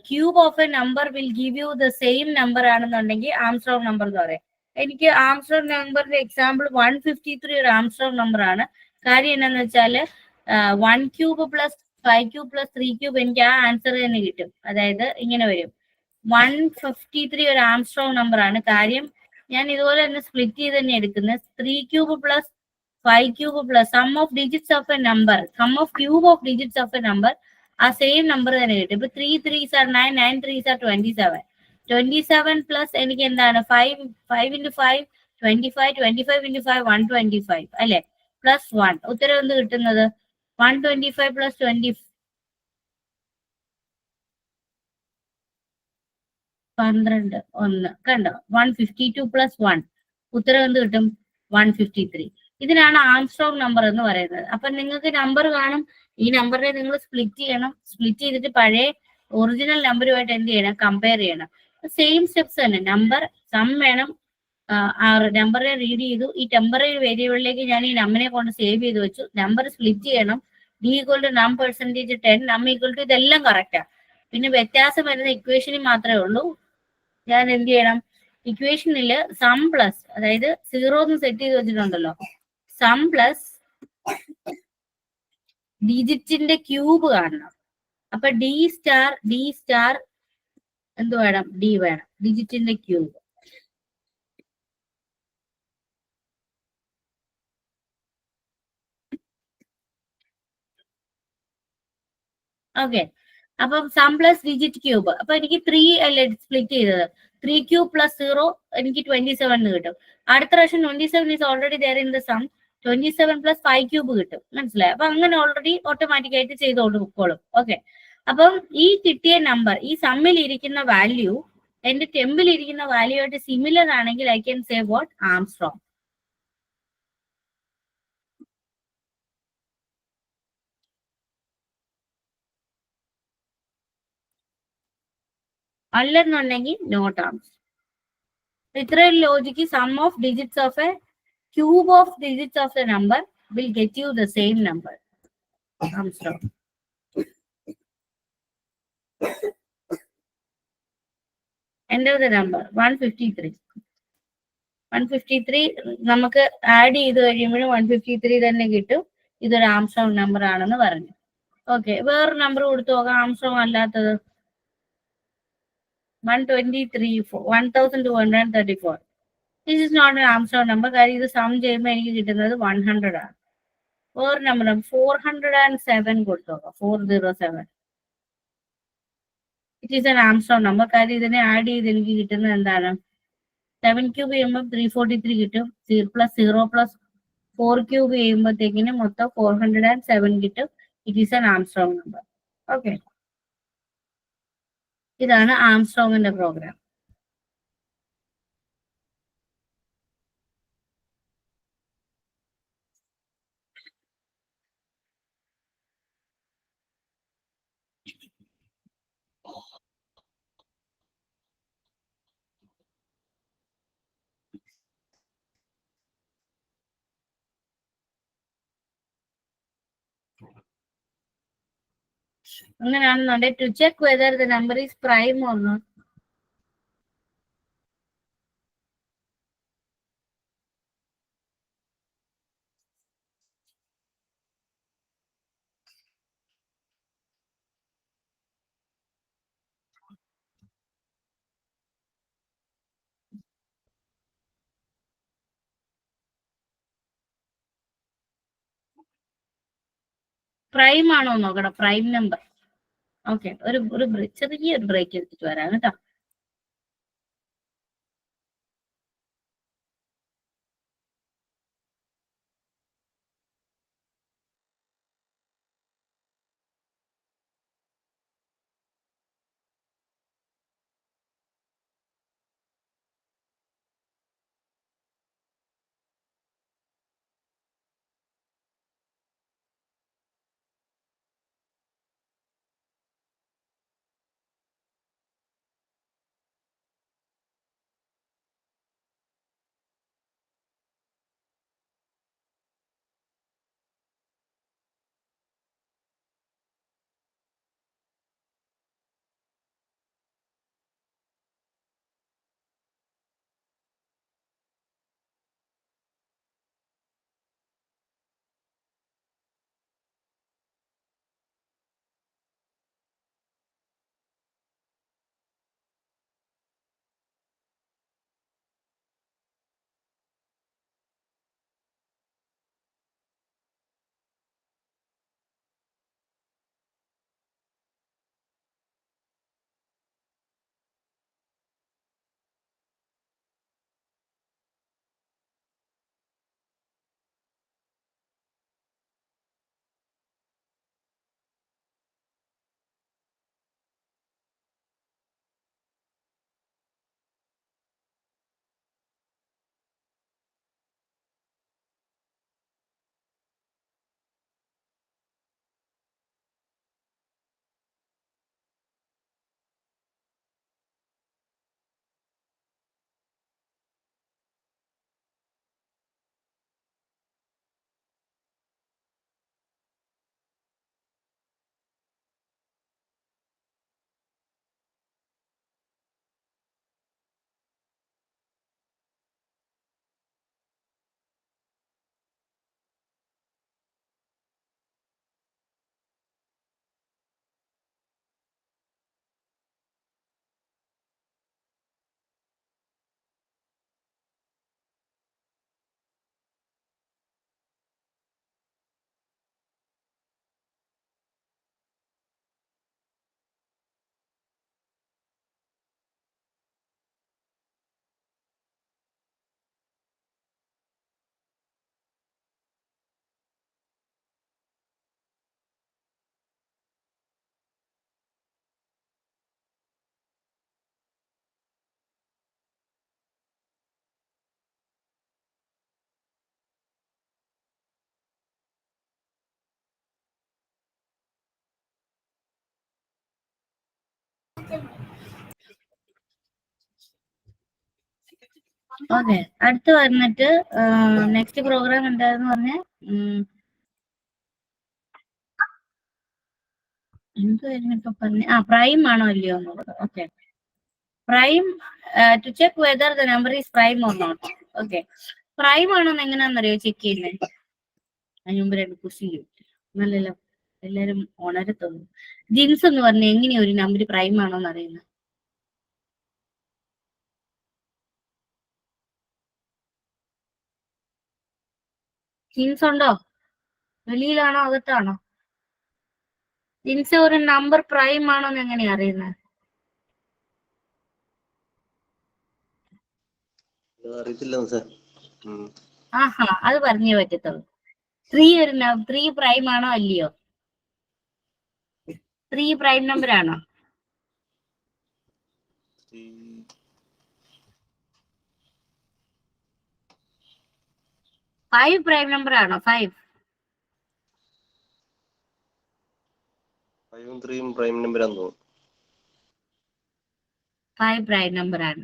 cube of a number will give you the same number ആണെന്നുണ്ടെങ്കിൽ Armstrong number എന്ന് പറയാം. എനിക്ക് ആംസ്ട്രോങ് നമ്പറിന്റെ എക്സാമ്പിൾ 153 ഒരു ആംസ്ട്രോങ് നമ്പർ ആണ്. കാര്യം എന്താണെന്ന് വെച്ചാൽ 1 cube plus 5 cube plus 3 cube എനിക്ക് ആ ആൻസർ തന്നെ കിട്ടും. അതായത് ഇങ്ങനെ വരും. 153 ഒരു ആംസ്ട്രോങ് നമ്പർ ആണ്. കാര്യം ഞാൻ ഇതുപോലെ തന്നെ സ്പ്ലിറ്റ് ചെയ്ത് തന്നെ എടുക്കുന്നത്. 3 cube plus 5 cube plus sum of digits of a number, sum of cube of digits of a number, ആ സെയിം നമ്പർ തന്നെ കിട്ടും. ഇപ്പൊ 3 3s are 9, 9 3s are 27. 27 plus എനിക്ക് എന്താണ് 5 into 5 25, 25 into 5 125 അല്ലെ, പ്ലസ് 1. ഉത്തരം എന്ത് കിട്ടുന്നത്? 125 പ്ലസ് 20 12 1 കണ്ടോ, 152 പ്ലസ് 1, ഉത്തരം എന്ത് കിട്ടും? 153. ഇതിനാണ് ആംസ്ട്രോങ് നമ്പർ എന്ന് പറയുന്നത്. അപ്പൊ നിങ്ങൾക്ക് നമ്പർ കാണും, ഈ നമ്പറിനെ നിങ്ങൾ സ്പ്ലിറ്റ് ചെയ്യണം. സ്പ്ലിറ്റ് ചെയ്തിട്ട് പഴയ ഒറിജിനൽ നമ്പറുമായിട്ട് എന്ത് ചെയ്യണം, കമ്പയർ ചെയ്യണം. സെയിം സ്റ്റെപ്സ് തന്നെ. നമ്പർ സം വേണം, നമ്പറിനെ റീഡ് ചെയ്തു. ഈ ടെമ്പററി വേരിയബിളിലേക്ക് ഞാൻ ഈ നമ്പറിനെ കൊണ്ട് സേവ് ചെയ്ത് വെച്ചു. നമ്പർ സ്പ്ലിറ്റ് ചെയ്യണം. ഡി ഈക്വൽ ടു നം പെർസെന്റേജ് 10, നം ഈക്വൽ ടു, ഇതെല്ലാം കറക്റ്റാ. പിന്നെ വ്യത്യാസം വരുന്ന ഇക്വേഷനിൽ മാത്രമേ ഉള്ളൂ. ഞാൻ എന്ത് ചെയ്യണം, ഇക്വേഷനിൽ സം പ്ലസ്, അതായത് 0 എന്ന് സെറ്റ് ചെയ്ത് വെച്ചിട്ടുണ്ടല്ലോ, സം പ്ലസ് ഡിജിറ്റിന്റെ ക്യൂബ് കാണണം. അപ്പൊ ഡി സ്റ്റാർ എന്ത് വേണം, ഡി വേണം, ഡിജിറ്റിന്റെ ക്യൂബ്. ഓക്കെ, അപ്പം സം പ്ലസ് ഡിജിറ്റ് ക്യൂബ്. അപ്പൊ എനിക്ക് 3 അല്ലേ സ്പ്ലിറ്റ് ചെയ്തത്, 3 ക്യൂബ് പ്ലസ് 0 എനിക്ക് 27 കിട്ടും. അടുത്ത പ്രാവശ്യം 27 is already there in the some, 27 plus 5 cube കിട്ടും. മനസ്സിലായി? അപ്പൊ അങ്ങനെ ഓൾറെഡി ഓട്ടോമാറ്റിക് ആയിട്ട് ചെയ്തോണ്ട് പൊക്കോളും. ഓക്കെ, അപ്പം ഈ കിട്ടിയ നമ്പർ, ഈ സമ്മിൽ ഇരിക്കുന്ന വാല്യൂ എന്റെ ടെമ്പിൽ ഇരിക്കുന്ന വാല്യൂ ആയിട്ട് സിമിലർ ആണെങ്കിൽ I can say what, Armstrong. അല്ലെന്നുണ്ടെങ്കിൽ നോട്ട് ആംസ്ട്രോങ്. ഇത്രയും logic sum of digits of a cube of digits of the number will get you the same number. Armstrong. Enter the number 153. 153 നമുക്ക് add ചെയ്ത് കഴിയുമ്പോഴും 153 തന്നെ കിട്ടും. ഇതൊരു Armstrong number ആണെന്ന് പറഞ്ഞു. ഓക്കെ, വേറൊരു നമ്പർ കൊടുത്തു നോക്കാം ആംസ്ട്രോങ് അല്ലാത്തത്. 123, 1234. This is not an Armstrong number. കാര്യം ഇത് സം ചെയ്യുമ്പോൾ എനിക്ക് കിട്ടുന്നത് 100 ആണ്. വേറെ നമ്പർ 407 കൊടുത്തു നോക്കാം, 407. It is an Armstrong number. കാര്യം ഇതിനെ ആഡ് ചെയ്ത് എനിക്ക് കിട്ടുന്നത് എന്താണ്, 7 ക്യൂബ് ചെയ്യുമ്പോൾ 343 കിട്ടും. പ്ലസ് 0 പ്ലസ് 4 ക്യൂബ് ചെയ്യുമ്പോഴത്തേക്കിന് മൊത്തം 407 കിട്ടും. It is an Armstrong number. Okay, ഇതാണ് ആംസ്ട്രോങ്ങിന്റെ പ്രോഗ്രാം. അങ്ങനെയാണെന്നുണ്ടെങ്കിൽ to check whether the number is prime or not. Prime ആണോ നോക്കണം, പ്രൈം നമ്പർ. ഓക്കെ, ഒരു ചെറിയൊരു ബ്രേക്ക് എടുത്തിട്ട് വരാം കേട്ടോ. ഓക്കെ, അടുത്ത് വന്നിട്ട് നെക്സ്റ്റ് പ്രോഗ്രാം എന്തായിരുന്നു പറഞ്ഞ? എന്തായിരുന്നു ഇപ്പൊ പറഞ്ഞ? പ്രൈം ആണോ അല്ലയോ എന്നുള്ളത്. Okay, prime to check whether the number is prime or not. Okay, prime ആണോന്ന് എങ്ങനെയാണെന്നറിയോ ചെക്ക് ചെയ്യുന്നത്? അതിന് മുമ്പ് രണ്ട് ക്വസ്റ്റ്യൻ ചോദിച്ചു, നല്ലല്ലോ എല്ലാരും ഉണരത്തോന്നു. ജിൻസ് എന്ന് പറഞ്ഞ എങ്ങനെയാ ഒരു നമ്പർ പ്രൈം ആണോന്ന് അറിയുന്നത്? ജിൻസ് ഉണ്ടോ? വെളിയിലാണോ അകത്താണോ? ജിൻസ് ഒരു നമ്പർ പ്രൈം ആണോന്ന് എങ്ങനെയാ അറിയുന്നത്? അറിയത്തില്ല മിസ്സേ. ആഹാ, അത് പറഞ്ഞേ പറ്റത്തുള്ളൂ. ത്രീ പ്രൈം ആണോ അല്ലയോ? 3 പ്രൈം നമ്പർ ആണോ? 5 പ്രൈം നമ്പർ ആണോ? 5 5ഉം 3ഉം പ്രൈം നമ്പറാന്ന് തോന്നുന്നു. 5 പ്രൈം നമ്പർ ആണ്.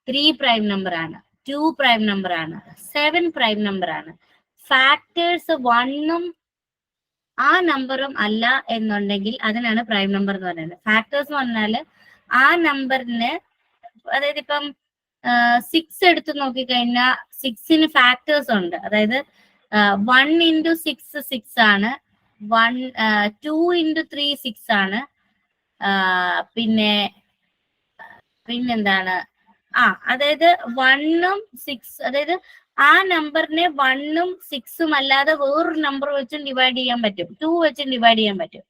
3 പ്രൈം നമ്പർ ആണ്. 2 പ്രൈം നമ്പർ ആണ്. 7 പ്രൈം നമ്പർ ആണ്. ഫാക്ടേഴ്സ് 1ഉം ആ നമ്പറും അല്ല എന്നുണ്ടെങ്കിൽ അതിനാണ് പ്രൈം നമ്പർ എന്ന് പറയുന്നത്. ഫാക്ടേഴ്സ് എന്ന് പറഞ്ഞാൽ ആ നമ്പറിന്, അതായത് ഇപ്പം 6 എടുത്ത് നോക്കിക്കഴിഞ്ഞാൽ 6ന് ഫാക്ടേഴ്സ് ഉണ്ട്. അതായത് 1 into 6 6 ആണ്, 2 into 3 6 ആണ്, പിന്നെന്താണ് അതായത് 1ഉം 6, അതായത് ആ നമ്പറിനെ 1ഉം 6ഉം അല്ലാതെ വേറൊരു നമ്പർ വെച്ചും ഡിവൈഡ് ചെയ്യാൻ പറ്റും, 2 വെച്ചും ഡിവൈഡ് ചെയ്യാൻ പറ്റും.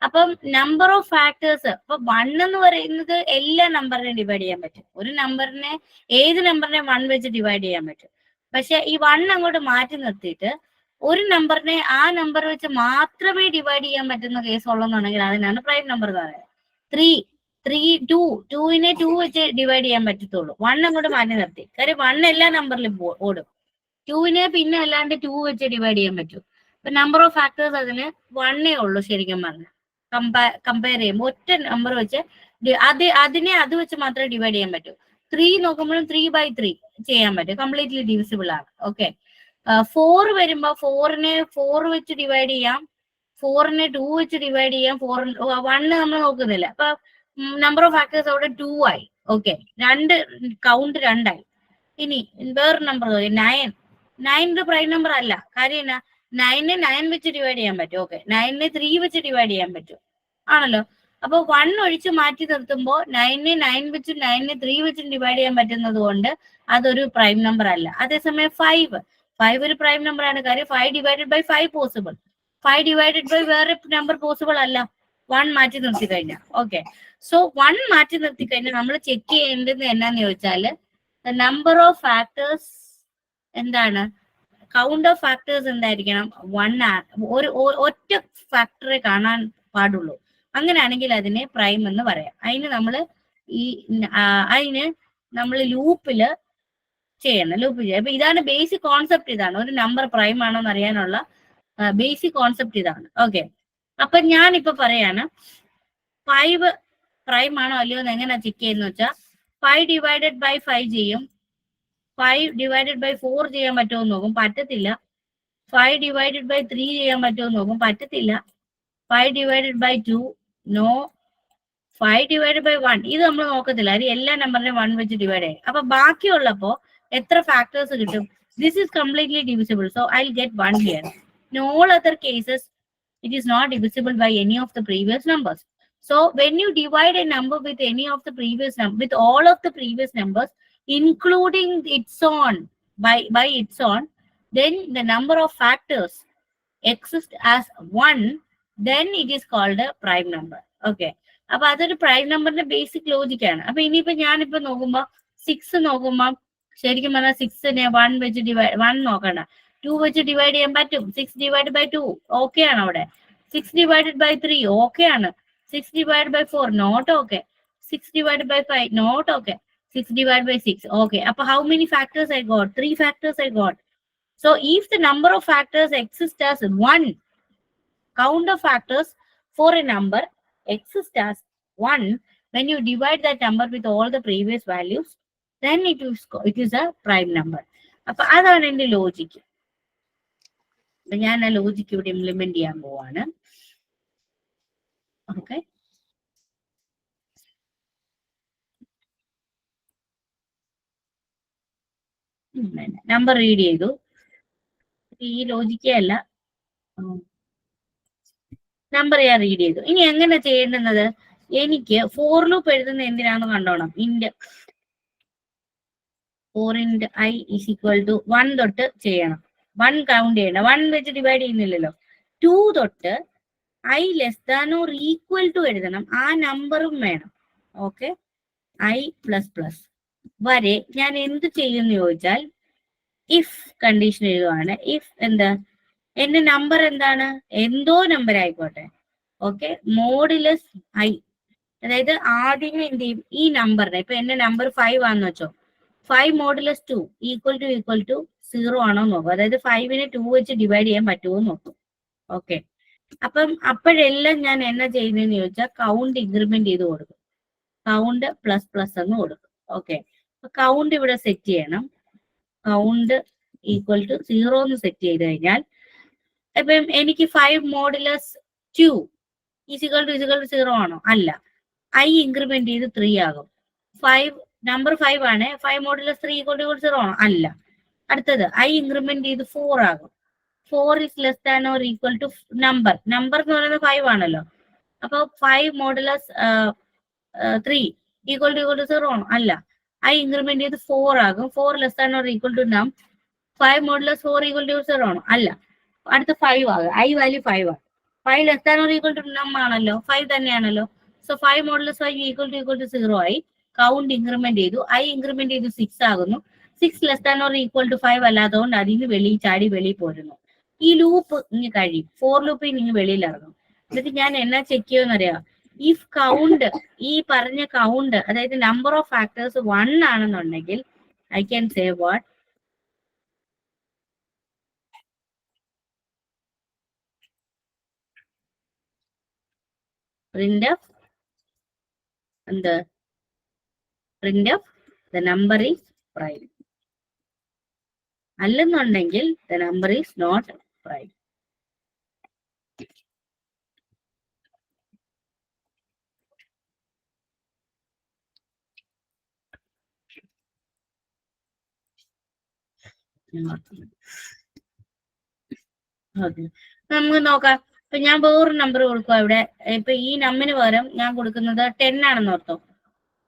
അപ്പം നമ്പർ ഓഫ് ഫാക്ടേഴ്സ്, ഇപ്പൊ 1 എന്ന് പറയുന്നത് എല്ലാ നമ്പറിനെയും ഡിവൈഡ് ചെയ്യാൻ പറ്റും. ഒരു നമ്പറിനെ, ഏത് നമ്പറിനെ 1 വെച്ച് ഡിവൈഡ് ചെയ്യാൻ പറ്റും. പക്ഷെ ഈ 1 അങ്ങോട്ട് മാറ്റി നിർത്തിയിട്ട് ഒരു നമ്പറിനെ ആ നമ്പർ വെച്ച് മാത്രമേ ഡിവൈഡ് ചെയ്യാൻ പറ്റുന്ന കേസ് ഉള്ളെന്നുണ്ടെങ്കിൽ അതിനാണ് പ്രൈം നമ്പർ എന്ന് പറയുന്നത്. 2നെ 2 വെച്ച് ഡിവൈഡ് ചെയ്യാൻ പറ്റത്തുള്ളൂ. 1 അങ്ങോട്ട് മാറ്റി നിർത്തി. കാര്യം 1 എല്ലാ നമ്പറിലും ഓടും. 2നെ പിന്നെ അല്ലാണ്ട് 2 വെച്ച് ഡിവൈഡ് ചെയ്യാൻ പറ്റും. ഇപ്പൊ നമ്പർ ഓഫ് ഫാക്ടേഴ്സ് അതിന് 1 ഉള്ളൂ ശരിക്കും പറഞ്ഞാൽ. കമ്പയർ ചെയ്യുമ്പോൾ ഒറ്റ നമ്പർ വെച്ച് അതിനെ അത് വെച്ച് മാത്രമേ ഡിവൈഡ് ചെയ്യാൻ പറ്റൂ. 3 നോക്കുമ്പോഴും 3/3 ചെയ്യാൻ പറ്റും, കംപ്ലീറ്റ്ലി ഡിവിസിബിൾ ആണ്. ഓക്കെ, 4 വരുമ്പോ 4നെ 4 വെച്ച് ഡിവൈഡ് ചെയ്യാം, 4നെ 2 വെച്ച് ഡിവൈഡ് ചെയ്യാം, 1 നമ്മൾ നോക്കുന്നില്ല. അപ്പൊ നമ്പർ ഓഫ് ഫാക്ടേഴ്സ് അവിടെ 2 ആയി. ഓക്കെ, കൗണ്ട് 2 ആയി. ഇനി വേറൊരു നമ്പർ 9 പ്രൈം നമ്പർ അല്ല. കാര്യം എന്നാ, 9നെ 9 വെച്ച് ഡിവൈഡ് ചെയ്യാൻ പറ്റും. ഓക്കെ, 9നെ 3 വെച്ച് ഡിവൈഡ് ചെയ്യാൻ പറ്റും, ആണല്ലോ. അപ്പൊ 1 ഒഴിച്ച് മാറ്റി നിർത്തുമ്പോ 9നെ 9 വെച്ചും 9നെ 3 വെച്ചും ഡിവൈഡ് ചെയ്യാൻ പറ്റുന്നത് കൊണ്ട് അതൊരു പ്രൈം നമ്പർ അല്ല. അതേസമയം 5 ഒരു പ്രൈം നമ്പർ ആണ്. കാര്യം 5 divided by 5 possible, 5 divided by വേറെ നമ്പർ പോസിബിൾ അല്ല, 1 മാറ്റി നിർത്തി കഴിഞ്ഞാൽ. ഓക്കെ, സോ 1 മാറ്റി നിർത്തി കഴിഞ്ഞാൽ നമ്മൾ ചെക്ക് ചെയ്യേണ്ടത് എന്നാന്ന് ചോദിച്ചാല് നമ്പർ ഓഫ് ഫാക്ടേഴ്സ് എന്താണ്, കൗണ്ട് ഓഫ് ഫാക്ടേഴ്സ് എന്തായിരിക്കണം, 1 ഒരു ഒറ്റ ഫാക്ടറെ കാണാൻ പാടുള്ളൂ. അങ്ങനെയാണെങ്കിൽ അതിനെ പ്രൈം എന്ന് പറയാം. അതിന് നമ്മൾ ലൂപ്പില് ചെയ്യണം. അപ്പൊ ഇതാണ് ബേസിക് കോൺസെപ്റ്റ്. ഇതാണ് ഒരു നമ്പർ പ്രൈം ആണോ എന്ന് അറിയാനുള്ള ബേസിക് കോൺസെപ്റ്റ് ഇതാണ്. ഓക്കെ, അപ്പൊ ഞാനിപ്പോ പറയാണ് 5 പ്രൈം ആണോ അല്ലയോ എന്ന് എങ്ങനെ ചെക്ക് ചെയ്യുന്ന വെച്ചാൽ 5 ഡിവൈഡഡ് ബൈ 5 ചെയ്യും, 5 ഡിവൈഡഡ് ബൈ 4 ചെയ്യാൻ പറ്റുമോ എന്ന് നോക്കും, പറ്റത്തില്ല. 5 ഡിവൈഡഡ് ബൈ 3 ചെയ്യാൻ പറ്റുമോ എന്ന് നോക്കും, പറ്റത്തില്ല. 5 divided by 2 no. 5 divided by 1 ഇത് നമ്മൾ നോക്കത്തില്ല, അത് എല്ലാ നമ്പറിനെയും 1 വെച്ച് ഡിവൈഡ് ചെയ്യും. അപ്പൊ ബാക്കിയുള്ളപ്പോ എത്ര ഫാക്ടേഴ്സ് കിട്ടും? This is completely divisible, so I will get 1 here. In all other cases it is not divisible by any of the previous numbers. So when you divide a number with any of the with all of the previous numbers, including its own, by its own, then the number of factors exist as 1, then it is called a prime number. Okay, അപ്പൊ അതൊരു prime നമ്പറിന്റെ basic logic ആണ്. അപ്പൊ ഇനിയിപ്പോ ഞാനിപ്പോ നോക്കുമ്പോ 6 നോക്കുമ്പോ ശരിക്കും പറഞ്ഞാൽ 6നെ 1 വെച്ച് 1 നോക്കണ്ട, 2 വെച്ച് ഡിവൈഡ് ചെയ്യാൻ പറ്റും. 6 ഡിവൈഡ് ബൈ 2 ഓക്കെ ആണ് അവിടെ. 6 ഡിവൈഡഡ് ബൈ 3 ഓക്കെ ആണ്. 6 divide by 4 not okay. 6 divided by 5 not okay. 6 divided by 6 okay. Appa how many factors I got? 3 factors I got. So if the number of factors exists as 1, count of factors for a number exists as 1, when you divide that number with all the previous values, then it is a prime number. അപ്പൊ അതാണ് എന്റെ logic. ഞാൻ ആ logic ഇവിടെ implement ചെയ്യാൻ പോവാണ്. Okay, number read ചെയ്തു. ഈ ലോജിക്കേ അല്ല, നമ്പർ ഞാൻ റീഡ് ചെയ്തു. ഇനി എങ്ങനെ ചെയ്യേണ്ടുന്നത്? എനിക്ക് ഫോർ ലൂപ്പ് എഴുതുന്ന എന്തിനാന്ന് കണ്ടോണം. 4 into i is equal to 1 തൊട്ട് ചെയ്യണം. 1 കൗണ്ട് ചെയ്യണം. 1 വെച്ച് ഡിവൈഡ് ചെയ്യുന്നില്ലല്ലോ. 2 തൊട്ട് i less than or equal to എഴുതണം. ആ നമ്പറും വേണം. ഓക്കെ, i പ്ലസ് പ്ലസ് വരെ ഞാൻ എന്ത് ചെയ്യുമെന്ന് ചോദിച്ചാൽ ഇഫ് കണ്ടീഷൻ എഴുതുവാണ്. ഇഫ് എന്താ, എന്റെ നമ്പർ എന്താണ്, എന്തോ നമ്പർ ആയിക്കോട്ടെ. ഓക്കെ, മോഡുലസ് i, അതായത് ആദ്യമേ എന്ത് ചെയ്യും, ഈ നമ്പറിനെ, ഇപ്പൊ എന്റെ നമ്പർ 5 ആണെന്ന് വെച്ചോ, 5 മോഡുലസ് 2 ഈക്വൽ ടു 0 ആണോ നോക്കും. അതായത് 5നെ 2 വെച്ച് ഡിവൈഡ് ചെയ്യാൻ പറ്റുമോ നോക്കും. ഓക്കെ, അപ്പം അപ്പോഴെല്ലാം ഞാൻ എന്നാ ചെയ്യുന്നതെന്ന് ചോദിച്ചാൽ കൗണ്ട് ഇൻക്രിമെന്റ് ചെയ്ത് കൊടുക്കും. കൗണ്ട് പ്ലസ് പ്ലസ് എന്ന് കൊടുക്കും. ഓക്കെ, കൗണ്ട് ഇവിടെ സെറ്റ് ചെയ്യണം. കൗണ്ട് ഈക്വൽ ടു 0 എന്ന് സെറ്റ് ചെയ്ത് കഴിഞ്ഞാൽ ഇപ്പം എനിക്ക് 5 മോഡുലസ് 2 ഈസിക്വൽ ടു 0 ആണോ? അല്ല. I ഇൻക്രിമെന്റ് ചെയ്ത് 3 ആകും. 5 നമ്പർ 5 ആണ്. 5 മോഡുലസ് 3 ഈക്വൽ ടു 0 ആണോ? അല്ല. അടുത്തത് I ഇൻക്രിമെന്റ് ചെയ്ത് 4 ആകും. 4 is less than or equal to number എന്ന് പറയുന്നത് 5 ആണല്ലോ. അപ്പൊ 5 മോഡുലസ് 3 ഈക്വൽ ടു 0 ആണോ? അല്ല. I ഇൻക്രിമെന്റ് ചെയ്ത് 4 ആകും. 4 less than or equal to num. 5 modulus 4 equal to 0 ആണോ? അല്ല. അടുത്ത 5 ആകും. I വാല്യൂ 5 ആണ്. 5 less than or equal to num ആണല്ലോ. 5 തന്നെയാണല്ലോ. സോ 5 മോഡുലസ് 5 ഈക്വൽ ടു 0 ആയി. കൗണ്ട് ഇൻക്രിമെന്റ് ചെയ്തു. I ഇൻക്രിമെന്റ് ചെയ്തു 6 ആകുന്നു. 6 less than or equal to 5 അല്ലാത്തതുകൊണ്ട് അതിന് വെളിയിൽ പോരുന്നു. ഈ ലൂപ്പ് ഇനി കഴിയും. 4 ലൂപ്പ് ഇനി വെളിയിൽ ഇറങ്ങും. എന്നിട്ട് ഞാൻ എന്നാ ചെക്ക് ചെയ്യുമെന്നറിയാം. ഇഫ് കൗണ്ട് ഈ പറഞ്ഞ കൗണ്ട് അതായത് നമ്പർ ഓഫ് ഫാക്ടേഴ്സ് 1 ആണെന്നുണ്ടെങ്കിൽ I can say what printf the number is prime. അല്ലെന്നുണ്ടെങ്കിൽ the number is not prime. നമുക്ക് നോക്കാം. ഇപ്പൊ ഞാൻ വേറൊരു നമ്പർ കൊടുക്കുക ഇവിടെ. ഇപ്പൊ ഈ നമ്പറിന് പകരം ഞാൻ കൊടുക്കുന്നത് 10 ആണെന്ന് ഓർത്തോ.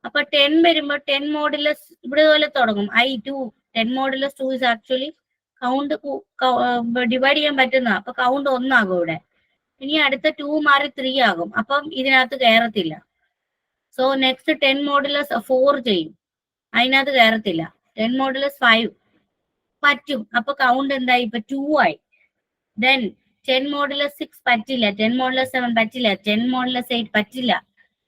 അപ്പൊ 10 വരുമ്പോ 10 മോഡുലസ് ഇവിടെ പോലെ തുടങ്ങും. I2 10 modulus 2 is actually count divide ചെയ്യാൻ പറ്റുന്ന. അപ്പൊ കൗണ്ട് 1 ആകും ഇവിടെ. ഇനി അടുത്ത 2 മാറി 3 ആകും. അപ്പം ഇതിനകത്ത് കയറത്തില്ല. സോ നെക്സ്റ്റ് 10 മോഡുലസ് 4 ചെയ്യും. അതിനകത്ത് കയറത്തില്ല. 10 മോഡുലസ് 5 പറ്റും. അപ്പൊ കൗണ്ട് എന്തായി? ഇപ്പൊ 2 ആയി. ദെൻ 10 മോഡുലസ് 6 പറ്റില്ല. 10 മോഡുലസ് 7 പറ്റില്ല. 10 മോഡുലസ് 8 പറ്റില്ല.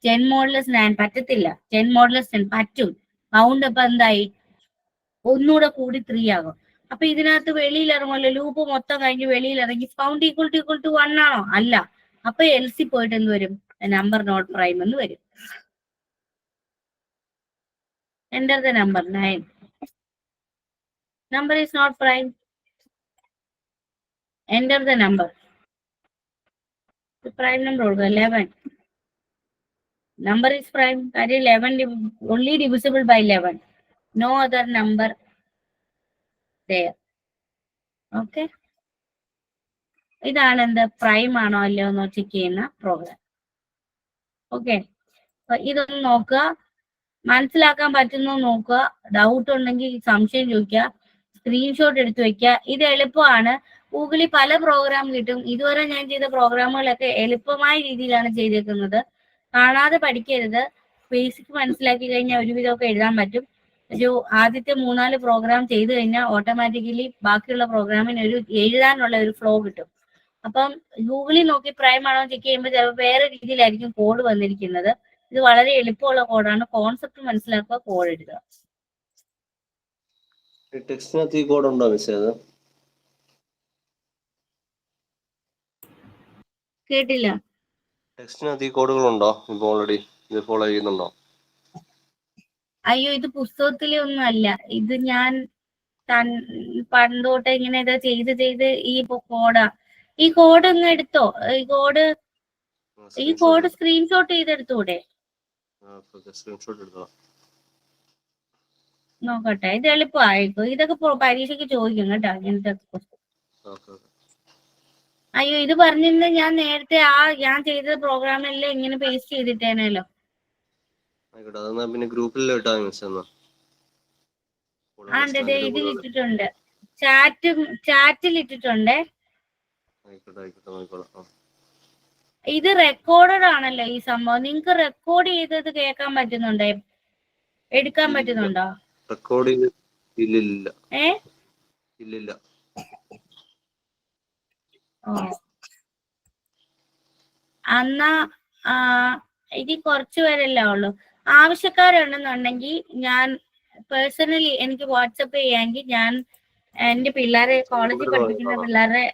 10 മോഡുലസ് 9 പറ്റത്തില്ല. 10 മോഡുലസ് 10 പറ്റും. കൗണ്ട് ഇപ്പൊ എന്തായി? ഒന്നുകൂടെ കൂടി 3 ആകും. അപ്പൊ ഇതിനകത്ത് വെളിയിൽ ഇറങ്ങുമല്ലോ. ലൂപ്പ് മൊത്തം കഴിഞ്ഞ് വെളിയിൽ ഇറങ്ങി കൗണ്ട് ഈക്വൽ ടു 1 ആണോ? അല്ല. അപ്പൊ എൽസി പോയിട്ട് എന്ത് വരും? നമ്പർ നോട്ട് പ്രൈം എന്ന് വരും. Enter the number 9. Number is not prime. Enter the number. Prime number കൊടുക്കുക 11. Number is prime. That is 11 only divisible by 11. No other number there. Okay. ഇതാണ് എന്ത്? പ്രൈം ആണോ അല്ലയോ എന്ന് ചെക്ക് ചെയ്യുന്ന പ്രോഗ്രാം. ഓക്കെ. അപ്പൊ ഇതൊന്ന് നോക്കുക. മനസ്സിലാക്കാൻ പറ്റുന്നു നോക്കുക. ഡൗട്ട് ഉണ്ടെങ്കിൽ സംശയം ചോദിക്കുക. സ്ക്രീൻഷോട്ട് എടുത്ത് വെക്കുക. ഇത് എളുപ്പമാണ്. ഗൂഗിളിൽ പല പ്രോഗ്രാം കിട്ടും. ഇതുവരെ ഞാൻ ചെയ്ത പ്രോഗ്രാമുകളൊക്കെ എളുപ്പമായ രീതിയിലാണ് ചെയ്തേക്കുന്നത്. കാണാതെ പഠിക്കരുത്. ബേസിക് മനസ്സിലാക്കി കഴിഞ്ഞാൽ ഒരുവിധമൊക്കെ എഴുതാൻ പറ്റും. ഒരു ആദ്യത്തെ 3-4 പ്രോഗ്രാം ചെയ്തു കഴിഞ്ഞാൽ ഓട്ടോമാറ്റിക്കലി ബാക്കിയുള്ള പ്രോഗ്രാമിന് ഒരു എഴുതാനുള്ള ഒരു ഫ്ലോ കിട്ടും. അപ്പം ഗൂഗിളിൽ നോക്കി പ്രൈം ആണോ ചെക്ക് ചെയ്യുമ്പോൾ ചിലപ്പോൾ വേറെ രീതിയിലായിരിക്കും കോഡ് വന്നിരിക്കുന്നത്. ഇത് വളരെ എളുപ്പമുള്ള കോഡാണ്. കോൺസെപ്റ്റ് മനസ്സിലാക്കുക, കോഡ് എഴുതുക. ടെക്സ്റ്റിനകത്ത് ഈ കോഡ് ഉണ്ടോ മിസ്? കേട്ടില്ല. ടെക്സ്റ്റിനകത്ത് ഈ കോഡുകളുണ്ടോ? ഇപ്പൊ ഓൾറെഡി ഇത് ഫോളോ ചെയ്യുന്നുണ്ടോ? അയ്യോ, ഇത് പുസ്തകത്തിലെ ഒന്നും അല്ല. ഇത് ഞാൻ പണ്ടോട്ടെ ഇങ്ങനെ ഇത് ചെയ്ത് ഈ കോഡാ. ഈ കോഡ് ഒന്ന് എടുത്തോ. ഈ കോഡ് സ്ക്രീൻഷോട്ട് ചെയ്തെടുത്തൂടെ? നോക്കട്ടെ. ഇത് എളുപ്പമായിരിക്കും. ഇതൊക്കെ പരീക്ഷയ്ക്ക് ചോദിക്കും കേട്ടോ ഇങ്ങനത്തെ. അയ്യോ, ഇത് പറഞ്ഞിരുന്ന ഞാൻ നേരത്തെ ഞാൻ ചെയ്ത പ്രോഗ്രാമെല്ലാം ഇങ്ങനെ പേസ്റ്റ് ചെയ്തിട്ടേനല്ലോ. പിന്നെ ഗ്രൂപ്പിൽ അതെ, ഇതിൽ ഇട്ടിട്ടുണ്ട്. ചാറ്റിൽ ഇട്ടിട്ടുണ്ട്. ഇത് റെക്കോർഡഡ് ആണല്ലോ ഈ സംഭവം. നിങ്ങക്ക് റെക്കോർഡ് ചെയ്തത് കേൾക്കാൻ പറ്റുന്നുണ്ടോ? എടുക്കാൻ പറ്റുന്നുണ്ടോ? റെക്കോർഡ് ഇല്ല. എന്നാ ഇത് കുറച്ചു പേരല്ലേ ഉള്ളു. ആവശ്യക്കാരുണ്ടെന്നുണ്ടെങ്കിൽ ഞാൻ പേഴ്സണലി എനിക്ക് വാട്സപ്പ് ചെയ്യാമെങ്കിൽ ഞാൻ എന്റെ പിള്ളേരെ, കോളേജിൽ പഠിപ്പിക്കുന്ന പിള്ളേരെ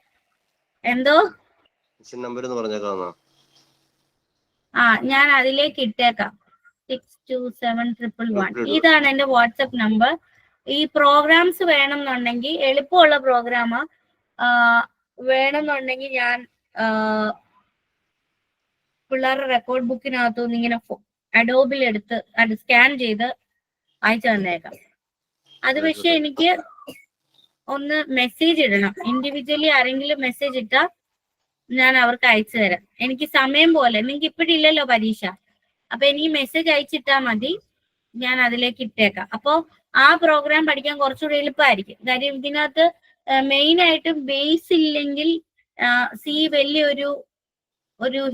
എന്തോ ഞാൻ അതിലേക്ക് ഇട്ടേക്കാം. 627111. ഇതാണ് എന്റെ വാട്സപ്പ് നമ്പർ. ഈ പ്രോഗ്രാംസ് വേണമെന്നുണ്ടെങ്കിൽ എളുപ്പമുള്ള പ്രോഗ്രാമാ. വേണമെന്നുണ്ടെങ്കിൽ ഞാൻ പിള്ളേരുടെ റെക്കോർഡ് ബുക്കിനകത്തുനിന്ന് ഇങ്ങനെ അഡോബിൽ എടുത്ത് അത് സ്കാൻ ചെയ്ത് അയച്ചു തന്നേക്കാം. അത് പക്ഷെ എനിക്ക് ഒന്ന് മെസ്സേജ് ഇടണം. ഇൻഡിവിജ്വലി ആരെങ്കിലും മെസ്സേജ് ഇട്ടാൽ ഞാൻ അവർക്ക് അയച്ചു തരാം. എനിക്ക് സമയം പോലെ, നിങ്ങൾക്ക് ഇപ്പോഴില്ലല്ലോ പരീക്ഷ, അപ്പൊ എനിക്ക് മെസ്സേജ് അയച്ചിട്ടാൽ മതി, ഞാൻ അതിലേക്ക് ഇട്ടേക്കാം. അപ്പോ ആ പ്രോഗ്രാം പഠിക്കാൻ കുറച്ചുകൂടി എളുപ്പമായിരിക്കും. കാര്യം ഇതിനകത്ത് മെയിൻ ആയിട്ട് ബേസ് ഇല്ലെങ്കിൽ വലിയൊരു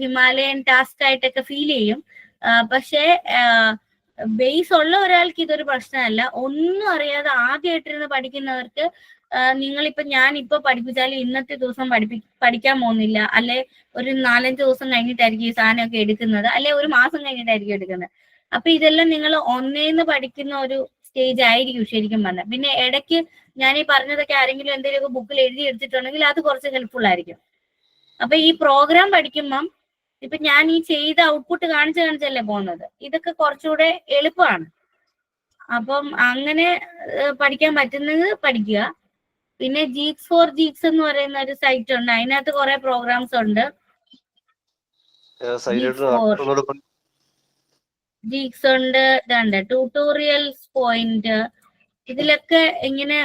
ഹിമാലയൻ ടാസ്ക് ആയിട്ടൊക്കെ ഫീൽ ചെയ്യും. പക്ഷേ ബേസ് ഉള്ള ഒരാൾക്ക് ഇതൊരു പ്രശ്നമല്ല. ഒന്നും അറിയാതെ ആദ്യമായിട്ടിരുന്ന് പഠിക്കുന്നവർക്ക് നിങ്ങളിപ്പോ ഞാനിപ്പോ പഠിപ്പിച്ചാലും ഇന്നത്തെ ദിവസം പഠിക്കാൻ പോകുന്നില്ല, അല്ലെ ഒരു 4-5 ദിവസം കഴിഞ്ഞിട്ടായിരിക്കും ഈ സാധനമൊക്കെ എടുക്കുന്നത്, അല്ലെ ഒരു മാസം കഴിഞ്ഞിട്ടായിരിക്കും എടുക്കുന്നത്. അപ്പൊ ഇതെല്ലാം നിങ്ങൾ ഒന്നേന്ന് പഠിക്കുന്ന ഒരു സ്റ്റേജ് ആയിരിക്കും ശരിക്കും പറഞ്ഞാൽ. പിന്നെ ഇടയ്ക്ക് ഞാൻ ഈ പറഞ്ഞതൊക്കെ ആരെങ്കിലും എന്തെങ്കിലുമൊക്കെ ബുക്കിൽ എഴുതി എടുത്തിട്ടുണ്ടെങ്കിൽ അത് കുറച്ച് ഹെൽപ്ഫുൾ ആയിരിക്കും. അപ്പൊ ഈ പ്രോഗ്രാം പഠിക്കുമ്പം ഇപ്പൊ ഞാൻ ഈ ചെയ്ത ഔട്ട്പുട്ട് കാണിച്ചല്ലേ പോകുന്നത്, ഇതൊക്കെ കുറച്ചുകൂടെ എളുപ്പമാണ്. അപ്പം അങ്ങനെ പഠിക്കാൻ പറ്റുന്നത് പഠിക്കുക. പിന്നെ ജീക്സ് ഫോർ ജീക്സ് എന്ന് പറയുന്ന ഒരു സൈറ്റ് ഉണ്ട്, അതിനകത്ത് കുറെ പ്രോഗ്രാംസ് ഉണ്ട്. ജീക്സ് ഉണ്ട്, ഇതുണ്ട് ട്യൂട്ടോറിയൽസ് പോയിന്റ്. ഇതിലൊക്കെ ഇങ്ങനെ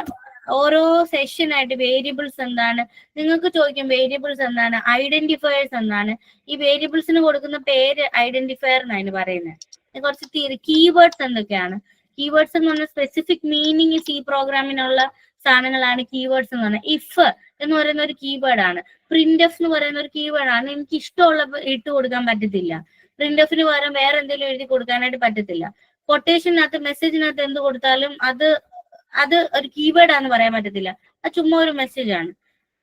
ഓരോ സെഷൻ ആയിട്ട് വേരിയബിൾസ് എന്താണ് നിങ്ങൾക്ക് ചോദിക്കും, വേരിയബിൾസ് എന്താണ്, ഐഡന്റിഫയേഴ്സ് എന്താണ്. ഈ വേരിയബിൾസിന് കൊടുക്കുന്ന പേര് ഐഡന്റിഫയർ എന്നാണ് പറയുന്നത്. കുറച്ച് കീവേഡ്സ് എന്തൊക്കെയാണ്, കീവേഡ്സ് എന്ന് പറഞ്ഞാൽ സ്പെസിഫിക് മീനിങ് സി പ്രോഗ്രാമിനുള്ള സാധനങ്ങളാണ് കീവേഡ്സ് എന്ന് പറഞ്ഞാൽ. ഇഫ് എന്ന് പറയുന്ന ഒരു കീവേഡ് ആണ്. പ്രിന്റ് എഫ് എന്ന് പറയുന്ന ഒരു കീവേഡ് ആണ്. എനിക്ക് ഇഷ്ടമുള്ള ഇട്ട് കൊടുക്കാൻ പറ്റത്തില്ല. പ്രിന്റ് എഫിന് പകരം വേറെ എന്തെങ്കിലും എഴുതി കൊടുക്കാനായിട്ട് പറ്റത്തില്ല. കൊട്ടേഷനകത്ത് മെസ്സേജിനകത്ത് എന്ത് കൊടുത്താലും അത് ഒരു കീവേഡ് ആണെന്ന് പറയാൻ പറ്റത്തില്ല. അത് ചുമ്മാ ഒരു മെസ്സേജ് ആണ്.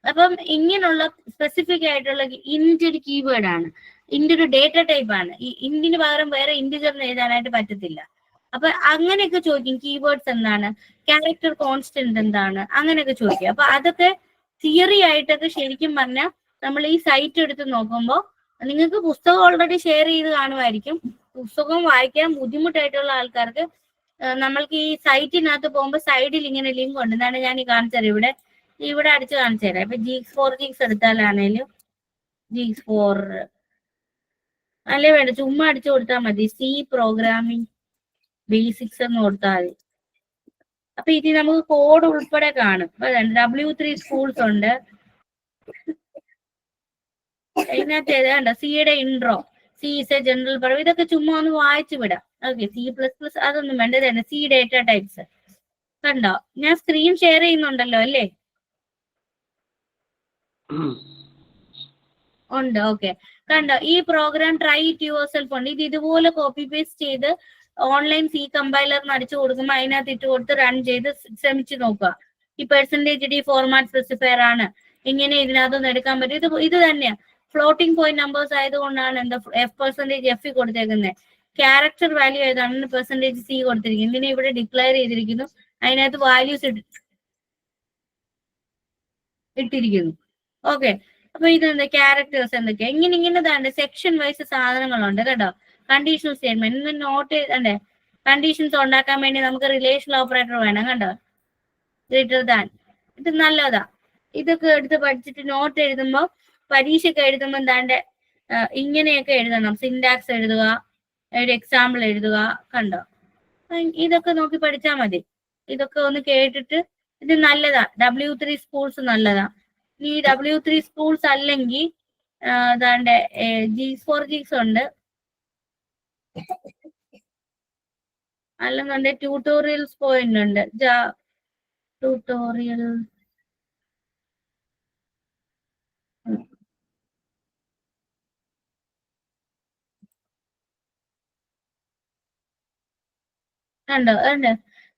അപ്പം ഇങ്ങനെയുള്ള സ്പെസിഫിക് ആയിട്ടുള്ള ഇന്റ് ഒരു കീവേഡ് ആണ്, ഇന്റ് ഒരു ഡേറ്റ ടൈപ്പ് ആണ്. ഈ ഇന്റിന് പകരം വേറെ ഇന്റിജറിന് എഴുതാനായിട്ട് പറ്റത്തില്ല. അപ്പൊ അങ്ങനെയൊക്കെ ചോദിക്കും, കീവേഡ്സ് എന്താണ്, ക്യാരക്ടർ കോൺസ്റ്റന്റ് എന്താണ്, അങ്ങനെയൊക്കെ ചോദിക്കും. അപ്പൊ അതൊക്കെ തിയറി ആയിട്ടൊക്കെ ശരിക്കും പറഞ്ഞാൽ നമ്മൾ ഈ സൈറ്റ് എടുത്ത് നോക്കുമ്പോൾ നിങ്ങൾക്ക് പുസ്തകം ഓൾറെഡി ഷെയർ ചെയ്ത് കാണുമായിരിക്കും. പുസ്തകം വായിക്കാൻ ബുദ്ധിമുട്ടായിട്ടുള്ള ആൾക്കാർക്ക് നമ്മൾക്ക് ഈ സൈറ്റിനകത്ത് പോകുമ്പോൾ സൈഡിൽ ഇങ്ങനെ ലിങ്ക് ഉണ്ട്. എന്താണ് ഞാൻ ഈ കാണിച്ചത്, ഇവിടെ അടിച്ച് കാണിച്ചു തരാം. ഇപ്പൊ ജീക്സ് ഫോർ ജീക്സ് എടുത്താലാണേലും ജീക്സ് ഫോർ അല്ലേ വേണ്ട, ചുമ്മാ അടിച്ചു കൊടുത്താൽ മതി, സി പ്രോഗ്രാമിംഗ് ബേസിക്സ് എന്ന് കൊടുത്താൽ മതി. അപ്പൊ ഇത് നമുക്ക് കോഡ് ഉൾപ്പെടെ കാണും. W3 സ്കൂൾസ് ഉണ്ട്. അതിനകത്ത് ഏതാണ്ട് സിയുടെ intro, C is A general പറയും. ഇതൊക്കെ ചുമ്മാ ഒന്ന് വായിച്ചു വിടാം. ഓക്കെ, C++ അതൊന്നും വേണ്ട. ഇതാണ് സി ഡേറ്റ ടൈപ്സ്. കണ്ടോ, ഞാൻ സ്ക്രീൻ ഷെയർ ചെയ്യുന്നുണ്ടല്ലോ അല്ലേ? ഉണ്ട്. ഓക്കെ, കണ്ടോ ഈ program try it yourself ഉണ്ട്. ഇത് ഇതുപോലെ കോപ്പി പേസ്റ്റ് ചെയ്ത് ഓൺലൈൻ സി കമ്പൈലറിന് അടിച്ചു കൊടുക്കുമ്പോൾ അതിനകത്ത് ഇട്ട് കൊടുത്ത് റൺ ചെയ്ത് ശ്രമിച്ചു നോക്കുക. ഈ പെർസെന്റേജ് ഫോർമാറ്റ് സ്പെസിഫയർ ആണ്, ഇങ്ങനെ ഇതിനകത്തൊന്നും എടുക്കാൻ പറ്റും. ഇത് തന്നെയാണ് ഫ്ലോട്ടിംഗ് പോയിന്റ് നമ്പേഴ്സ് ആയതുകൊണ്ടാണ് എന്താ F% കൊടുത്തേക്കുന്നത്. ക്യാരക്ടർ വാല്യൂ ഏതാണ് %C കൊടുത്തിരിക്കുന്നത്. ഇതിനെ ഇവിടെ ഡിക്ലെയർ ചെയ്തിരിക്കുന്നു, അതിനകത്ത് വാല്യൂസ് ഇട്ടിരിക്കുന്നു. ഓക്കെ, അപ്പൊ ഇതെന്താ ക്യാരക്ടേഴ്സ് എന്തൊക്കെയാ, ഇങ്ങനെ തന്നെ സെക്ഷൻ വൈസ് സാധനങ്ങളുണ്ട് കേട്ടോ. കണ്ടീഷണൽ സ്റ്റേറ്റ്മെന്റ് ഇന്ന് നോട്ട് ചെയ്തേ. കണ്ടീഷൻസ് ഉണ്ടാക്കാൻ വേണ്ടി നമുക്ക് റിലേഷണൽ ഓപ്പറേറ്റർ വേണം കണ്ടോ, ഗ്രേറ്റർ ദാൻ. ഇത് നല്ലതാ. ഇതൊക്കെ എടുത്ത് പഠിച്ചിട്ട് നോട്ട് എഴുതുമ്പോൾ പരീക്ഷയ്ക്ക് എഴുതുമ്പോൾ എന്താണ്ട് ഇങ്ങനെയൊക്കെ എഴുതണം. സിൻടാക്സ് എഴുതുക, ഒരു എക്സാമ്പിൾ എഴുതുക. കണ്ടോ, ഇതൊക്കെ നോക്കി പഠിച്ചാൽ മതി. ഇതൊക്കെ ഒന്ന് കേട്ടിട്ട് ഇത് നല്ലതാ. W3 സ്കൂൾസ് നല്ലതാ. ഈ W3 സ്കൂൾസ് അല്ലെങ്കിൽ അതാണ്ട് G4 Gs ഉണ്ട്, അല്ലെന്നുണ്ടെ ട്യൂട്ടോറിയൽസ് പോയിന്റ് ഉണ്ട്. ട്യൂട്ടോറിയൽ കണ്ടോ,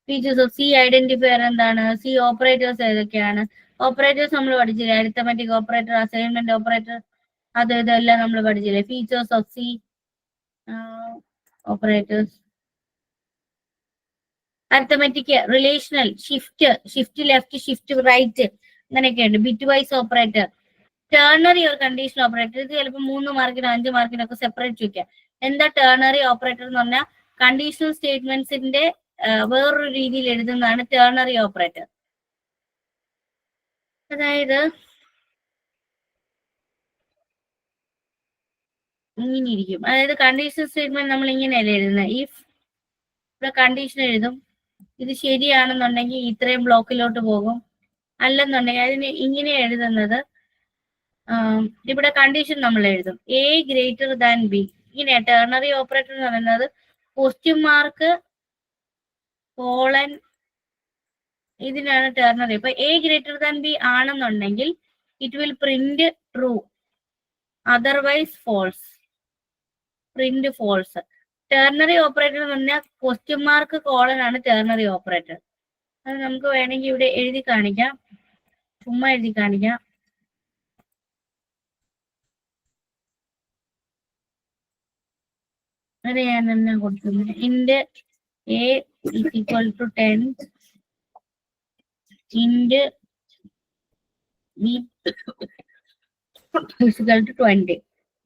ഫീച്ചേഴ്സ് ഓഫ് സി ഐഡന്റിഫയർ എന്താണ്, സി ഓപ്പറേറ്റേഴ്സ് ഏതൊക്കെയാണ്. ഓപ്പറേറ്റേഴ്സ് നമ്മൾ പഠിച്ചില്ലേ, അരിത്തമെറ്റിക് ഓപ്പറേറ്റർ, അസൈൻമെന്റ് ഓപ്പറേറ്റർ, ഇതെല്ലാം നമ്മൾ പഠിച്ചില്ലേ. Features of C operators, arithmetic, relational, shift left, shift right, അങ്ങനെയൊക്കെ ഉണ്ട്. ബിറ്റ് വൈസ് ഓപ്പറേറ്റർ, ടേർണറി ഒരു കണ്ടീഷണൽ ഓപ്പറേറ്റർ. ഇത് ചിലപ്പോൾ 3 മാർക്കിനോ 5 മാർക്കിനോ ഒക്കെ സെപ്പറേറ്റ് ചോദിക്കാം. എന്താ ടേർണറി ഓപ്പറേറ്റർ എന്ന് പറഞ്ഞാൽ കണ്ടീഷണൽ സ്റ്റേറ്റ്മെന്റ്സിന്റെ വേറൊരു രീതിയിൽ എഴുതുന്നതാണ് ടേർണറി ഓപ്പറേറ്റർ. അതായത് ഇങ്ങനെ ഇരിക്കും. അതായത് കണ്ടീഷൻ സ്റ്റേറ്റ്മെന്റ് നമ്മൾ ഇങ്ങനെയല്ലേ എഴുതുന്നത്. ഇവിടെ കണ്ടീഷൻ എഴുതും, ഇത് ശരിയാണെന്നുണ്ടെങ്കിൽ ഇത്രയും ബ്ലോക്കിലോട്ട് പോകും, അല്ലെന്നുണ്ടെങ്കിൽ അതിന് ഇങ്ങനെ എഴുതുന്നത്. ഇവിടെ കണ്ടീഷൻ നമ്മൾ എഴുതും എ ഗ്രേറ്റർ ദാൻ ബി. ഇങ്ങനെയാ ടെർണറി ഓപ്പറേറ്റർ എന്ന് പറയുന്നത്. ക്വസ്റ്റ്യൻ മാർക്ക് കോളൻ, ഇതിനാണ് ടെർണറി. അപ്പൊ എ ഗ്രേറ്റർ ദാൻ ബി ആണെന്നുണ്ടെങ്കിൽ it will print true, otherwise false, print false. Ternary operator എന്ന് പറഞ്ഞാൽ ക്വസ്റ്റ്യൻ മാർക്ക് കോളൻ ആണ് ടെർണറി ഓപ്പറേറ്റർ. അത് നമുക്ക് വേണമെങ്കിൽ ഇവിടെ എഴുതി കാണിക്കാം, ചുമ്മാ എഴുതി കാണിക്കാം. അത് ഞാൻ തന്നെ കൊടുക്കുന്നത്. Int A is equal to 10, int B is equal to 20.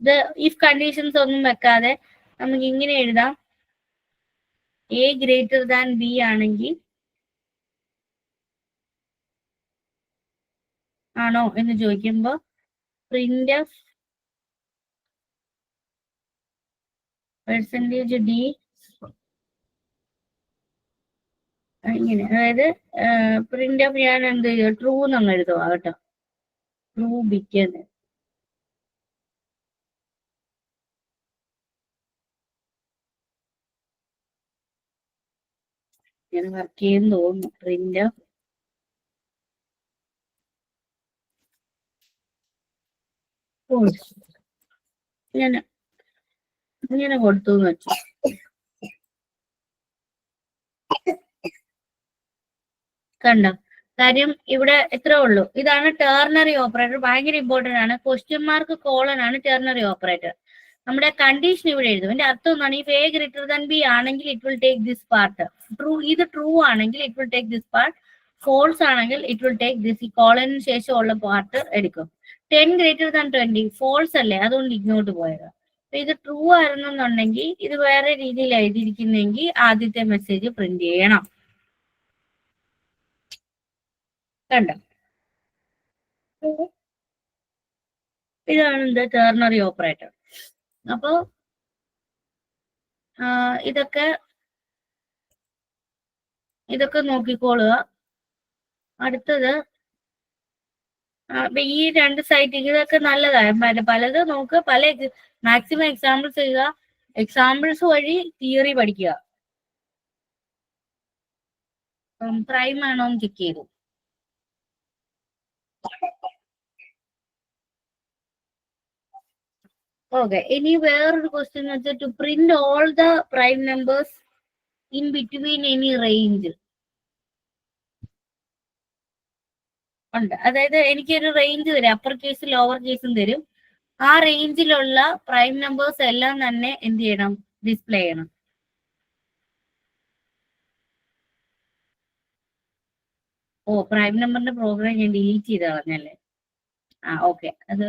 ഇത് ഇഫ് കണ്ടീഷൻസ് ഒന്നും വെക്കാതെ നമുക്ക് ഇങ്ങനെ എഴുതാം. എ ഗ്രേറ്റർ ദാൻ ബി ആണെങ്കിൽ ആണോ എന്ന് ചോദിക്കുമ്പോ പ്രിന്റ് ഓഫ് പെർസെന്റേജ് ഡി ഇങ്ങനെ. അതായത് പ്രിന്റ് ഓഫ് ഞാൻ എന്ത് ചെയ്യും, ട്രൂ എന്നങ്ങ് എഴുതുക കേട്ടോ, ട്രൂ ബിക്കെന്ന്. ഞാൻ വർക്ക് ചെയ്യുന്നു തോന്നുന്നു. പ്രിന്റ് ഓഫ് ഞാൻ ഇങ്ങനെ കൊടുത്തു എന്ന് വെച്ചു. കണ്ടോ, കാര്യം ഇവിടെ എത്ര ഉള്ളൂ. ഇതാണ് ടെർണറി ഓപ്പറേറ്റർ, ഭയങ്കര ഇമ്പോർട്ടന്റ് ആണ്. ക്വസ്റ്റ്യൻ മാർക്ക് കോളൻ ആണ് ടെർണറി ഓപ്പറേറ്റർ. നമ്മുടെ കണ്ടീഷൻ ഇവിടെ എഴുതും. എന്റെ അർത്ഥം എന്താണ്, ഈ എ ഗ്രേറ്റർ ദാൻ ബി ആണെങ്കിൽ it will take this part. True, ഇത് ട്രൂ ആണെങ്കിൽ it will take this part, false ആണെങ്കിൽ ഇറ്റ് വിൽ ടേക്ക് ദിസ്. ഈ കോളന് ശേഷമുള്ള പാർട്ട് എടുക്കും. 10 ഗ്രേറ്റർ ദാൻ 20 ഫോൾസ് അല്ലേ, അതുകൊണ്ട് ഇങ്ങോട്ട് പോയത്. അപ്പൊ ഇത് ട്രൂ ആയിരുന്നെന്നുണ്ടെങ്കിൽ ഇത് വേറെ രീതിയിൽ എഴുതിയിരിക്കുന്നെങ്കിൽ ആദ്യത്തെ മെസ്സേജ് പ്രിന്റ് ചെയ്യണം. കണ്ടോ, ഇതാണ് എന്ത് ടെർണറി ഓപ്പറേറ്റർ. അപ്പോ ഇതൊക്കെ നോക്കിക്കോളുക. അടുത്തത് ഈ രണ്ട് സൈറ്റ് ഇതൊക്കെ നല്ലതാണ്. പലത് നോക്കുക, പല മാക്സിമം എക്സാമ്പിൾസ് ചെയ്യുക, എക്സാമ്പിൾസ് വഴി തിയറി പഠിക്കുക. പ്രൈം ആണോ എന്ന് ചെക്ക് ചെയ്തു. ഓക്കെ, ഇനി വേറൊരു ക്വസ്റ്റ്യൻ വെച്ചാൽ to print all the prime numbers in between any range ഉണ്ട്. അതായത് എനിക്കൊരു റേഞ്ച് തരും, അപ്പർ കേസും ലോവർ കേസും തരും. ആ റേഞ്ചിലുള്ള പ്രൈം നമ്പേഴ്സ് എല്ലാം തന്നെ എന്ത് ചെയ്യണം, ഡിസ്പ്ലേ ചെയ്യണം. ഓ, പ്രൈം നമ്പറിന്റെ പ്രോഗ്രാം ഞാൻ ഡിലീറ്റ് ചെയ്ത് കളഞ്ഞല്ലേ. ഓക്കെ, അത്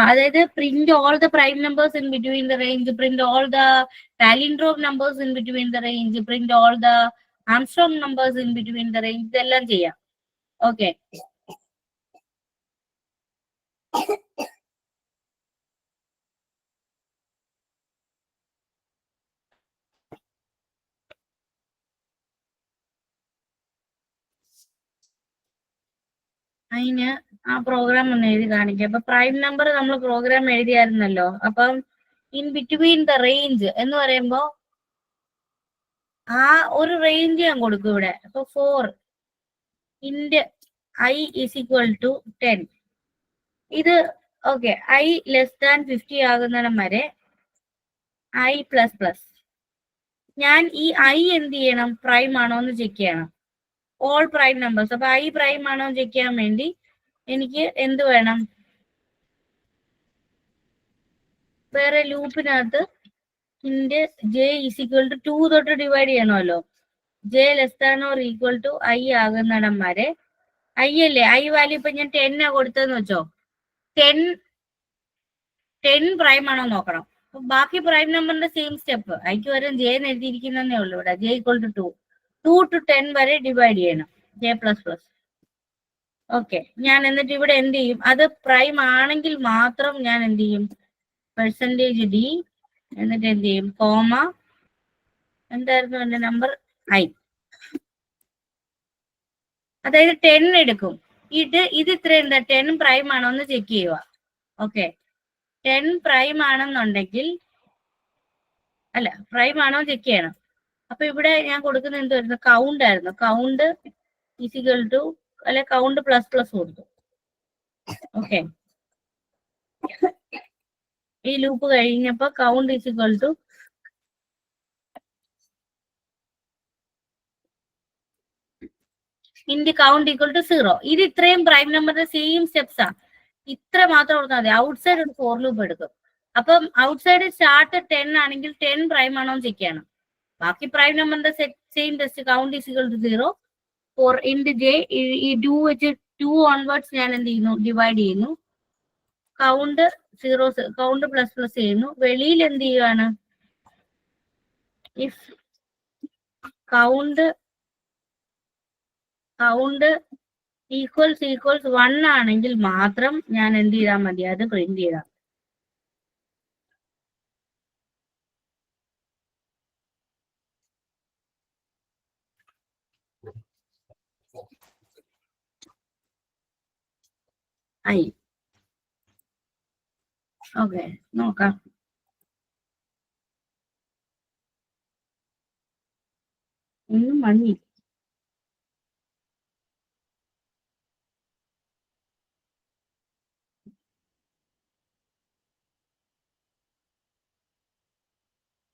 അതായത് print all the prime numbers in between the range, print all the palindrome numbers in between the range, print all the Armstrong numbers in between the range, ഇതെല്ലാം ചെയ്യാം. Okay, അതിന് ആ programme ഒന്ന് എഴുതി കാണിക്കാം. അപ്പൊ പ്രൈം നമ്പർ നമ്മൾ programme എഴുതിയായിരുന്നല്ലോ. അപ്പം ഇൻ ബിറ്റ്വീൻ ദ റേഞ്ച് എന്ന് പറയുമ്പോ ആ ഒരു റേഞ്ച് ഞാൻ കൊടുക്കും ഇവിടെ. അപ്പൊ 4 int I is equal to 10. ഇത് ഓക്കെ, I less than 50 ആകുന്നിടം വരെ I പ്ലസ് പ്ലസ്. ഞാൻ ഈ I എന്ത് ചെയ്യണം, പ്രൈം ആണോ എന്ന് ചെക്ക് ചെയ്യണം. All prime numbers. അപ്പൊ I പ്രൈം ആണോ എന്ന് ചെക്ക് ചെയ്യാൻ വേണ്ടി എനിക്ക് എന്ത് വേണം, വേറെ ലൂപ്പിനകത്ത് int J is equal to 2 തൊട്ട് ഡിവൈഡ് ചെയ്യണമല്ലോ. J less than or equal to I ആകുന്നിടം വരെ I അല്ലേ, I വാല്യൂ ഇപ്പൊ ഞാൻ 10 കൊടുത്തതെന്ന് വെച്ചോ, 10 പ്രൈം ആണോ നോക്കണം. ബാക്കി പ്രൈം നമ്പറിന്റെ സെയിം സ്റ്റെപ്പ്, ഐക്ക് വരെ J എന്ന് എഴുതിയിരിക്കുന്നതേ ഉള്ളൂ ഇവിടെ. J ഈക്വൽ ടു 2 to 10 വരെ ഡിവൈഡ് ചെയ്യണം, J പ്ലസ് പ്ലസ്. ഓക്കെ, ഞാൻ എന്നിട്ട് ഇവിടെ എന്ത് ചെയ്യും, അത് പ്രൈം ആണെങ്കിൽ മാത്രം ഞാൻ എന്ത് ചെയ്യും, പെർസെൻറ്റേജ് ഡി, എന്നിട്ട് എന്ത് ചെയ്യും, കോമ, എന്തായിരുന്നു എന്റെ നമ്പർ, ഐ. അതായത് 10 എടുക്കും. ഇത് ഇത്ര എന്താ 10 പ്രൈം ആണോ എന്ന് ചെക്ക് ചെയ്യുക. ഓക്കെ, 10 പ്രൈം ആണെന്നുണ്ടെങ്കിൽ, അല്ല പ്രൈം ആണോ ചെക്ക് ചെയ്യണം. അപ്പൊ ഇവിടെ ഞാൻ കൊടുക്കുന്ന എന്തായിരുന്നു, കൗണ്ട് ആയിരുന്നു. കൗണ്ട് ഈസിക്കൽ ടു, അല്ലെ കൗണ്ട് പ്ലസ് പ്ലസ് കൊടുത്തു. ഓക്കെ, ഈ ലൂപ്പ് കഴിഞ്ഞപ്പോ കൗണ്ട് ഈസിക്കൽ ടു ഇൻഡ് കൗണ്ട് ഈക്വൽ ടു 0. ഇത് ഇത്രയും പ്രൈം നമ്പറിന്റെ സെയിം സ്റ്റെപ്സ് ആണ്. ഇത്ര മാത്രം കൊടുത്താൽ മതി. ഔട്ട് സൈഡ് ഒരു ഫോർ ലൂപ്പ് എടുക്കും. അപ്പം ഔട്ട് സൈഡ് സ്റ്റാർട്ട് 10 ആണെങ്കിൽ 10 പ്രൈം ആണോ ചെക്ക് ചെയ്യണം. ബാക്കി പ്രൈം നമ്പറിന്റെ same test, count is equal to 0 for int J. ഈ 2 വെച്ച് 2 ഓൺവേർഡ്സ് ഞാൻ എന്ത് ചെയ്യുന്നു, ഡിവൈഡ് ചെയ്യുന്നു. കൗണ്ട് 0, കൗണ്ട് പ്ലസ് പ്ലസ് ചെയ്യുന്നു. വെളിയിൽ എന്ത് ചെയ്യുകയാണ്, ഇഫ് കൗണ്ട് ഈക്വൽസ് 1 ആണെങ്കിൽ മാത്രം ഞാൻ എന്ത് ചെയ്താൽ മതി, അത് പ്രിന്റ് ചെയ്താൽ. ഐ. ഓക്കെ, നോക്കാം. ഒന്നും മഞ്ഞി.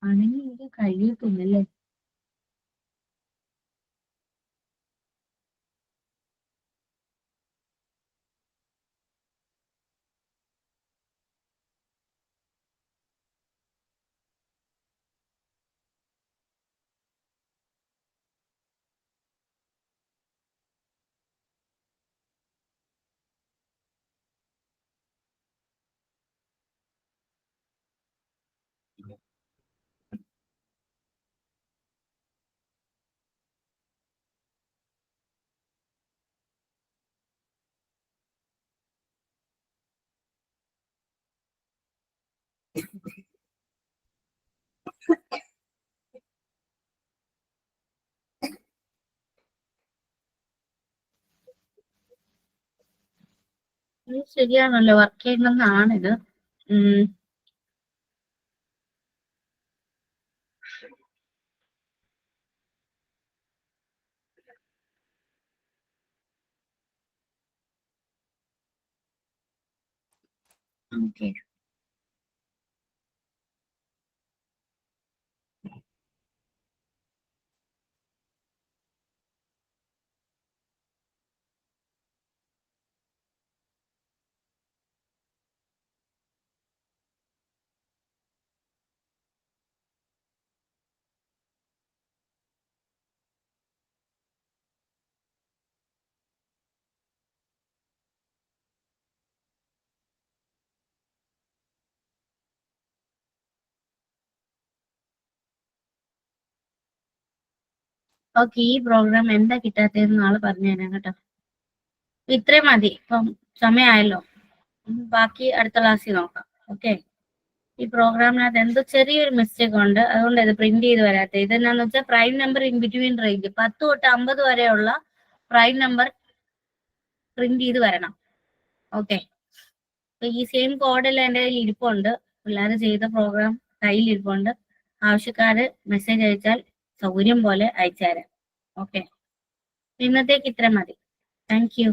ആണെങ്കിൽ എനിക്ക് കഴിയത്തില്ലല്ലേ. ഇത് ശരിയാണല്ലോ, വർക്ക് ചെയ്യുന്നതാണിത്. Okay, okay. ഈ പ്രോഗ്രാം എന്താ കിട്ടാത്തതെന്ന് നാളെ പറഞ്ഞു തരാം കേട്ടോ. ഇത്രയും മതി, ഇപ്പം സമയമായല്ലോ. ബാക്കി അടുത്ത ക്ലാസ്സിൽ നോക്കാം. ഓക്കെ, ഈ പ്രോഗ്രാമിനകത്ത് എന്തോ ചെറിയൊരു മിസ്റ്റേക്ക് ഉണ്ട്, അതുകൊണ്ട് ഇത് പ്രിന്റ് ചെയ്ത് വരാത്തത്. ഇതെന്നാന്ന് വെച്ചാൽ prime number in between range 10 തൊട്ട് 50 വരെയുള്ള പ്രൈം നമ്പർ പ്രിന്റ് ചെയ്ത് വരണം. ഓക്കെ, ഈ സെയിം കോഡെല്ലാം എൻ്റെ കയ്യിൽ ഇരിപ്പുണ്ട്. പിള്ളേർ ചെയ്ത പ്രോഗ്രാം കയ്യിൽ ഇരിപ്പുണ്ട്. ആവശ്യക്കാര് മെസ്സേജ് അയച്ചാൽ സൗകര്യം പോലെ അയച്ചുതരാം. ഓക്കെ, ഇന്നത്തേക്ക് ഇത്ര മതി. Thank you.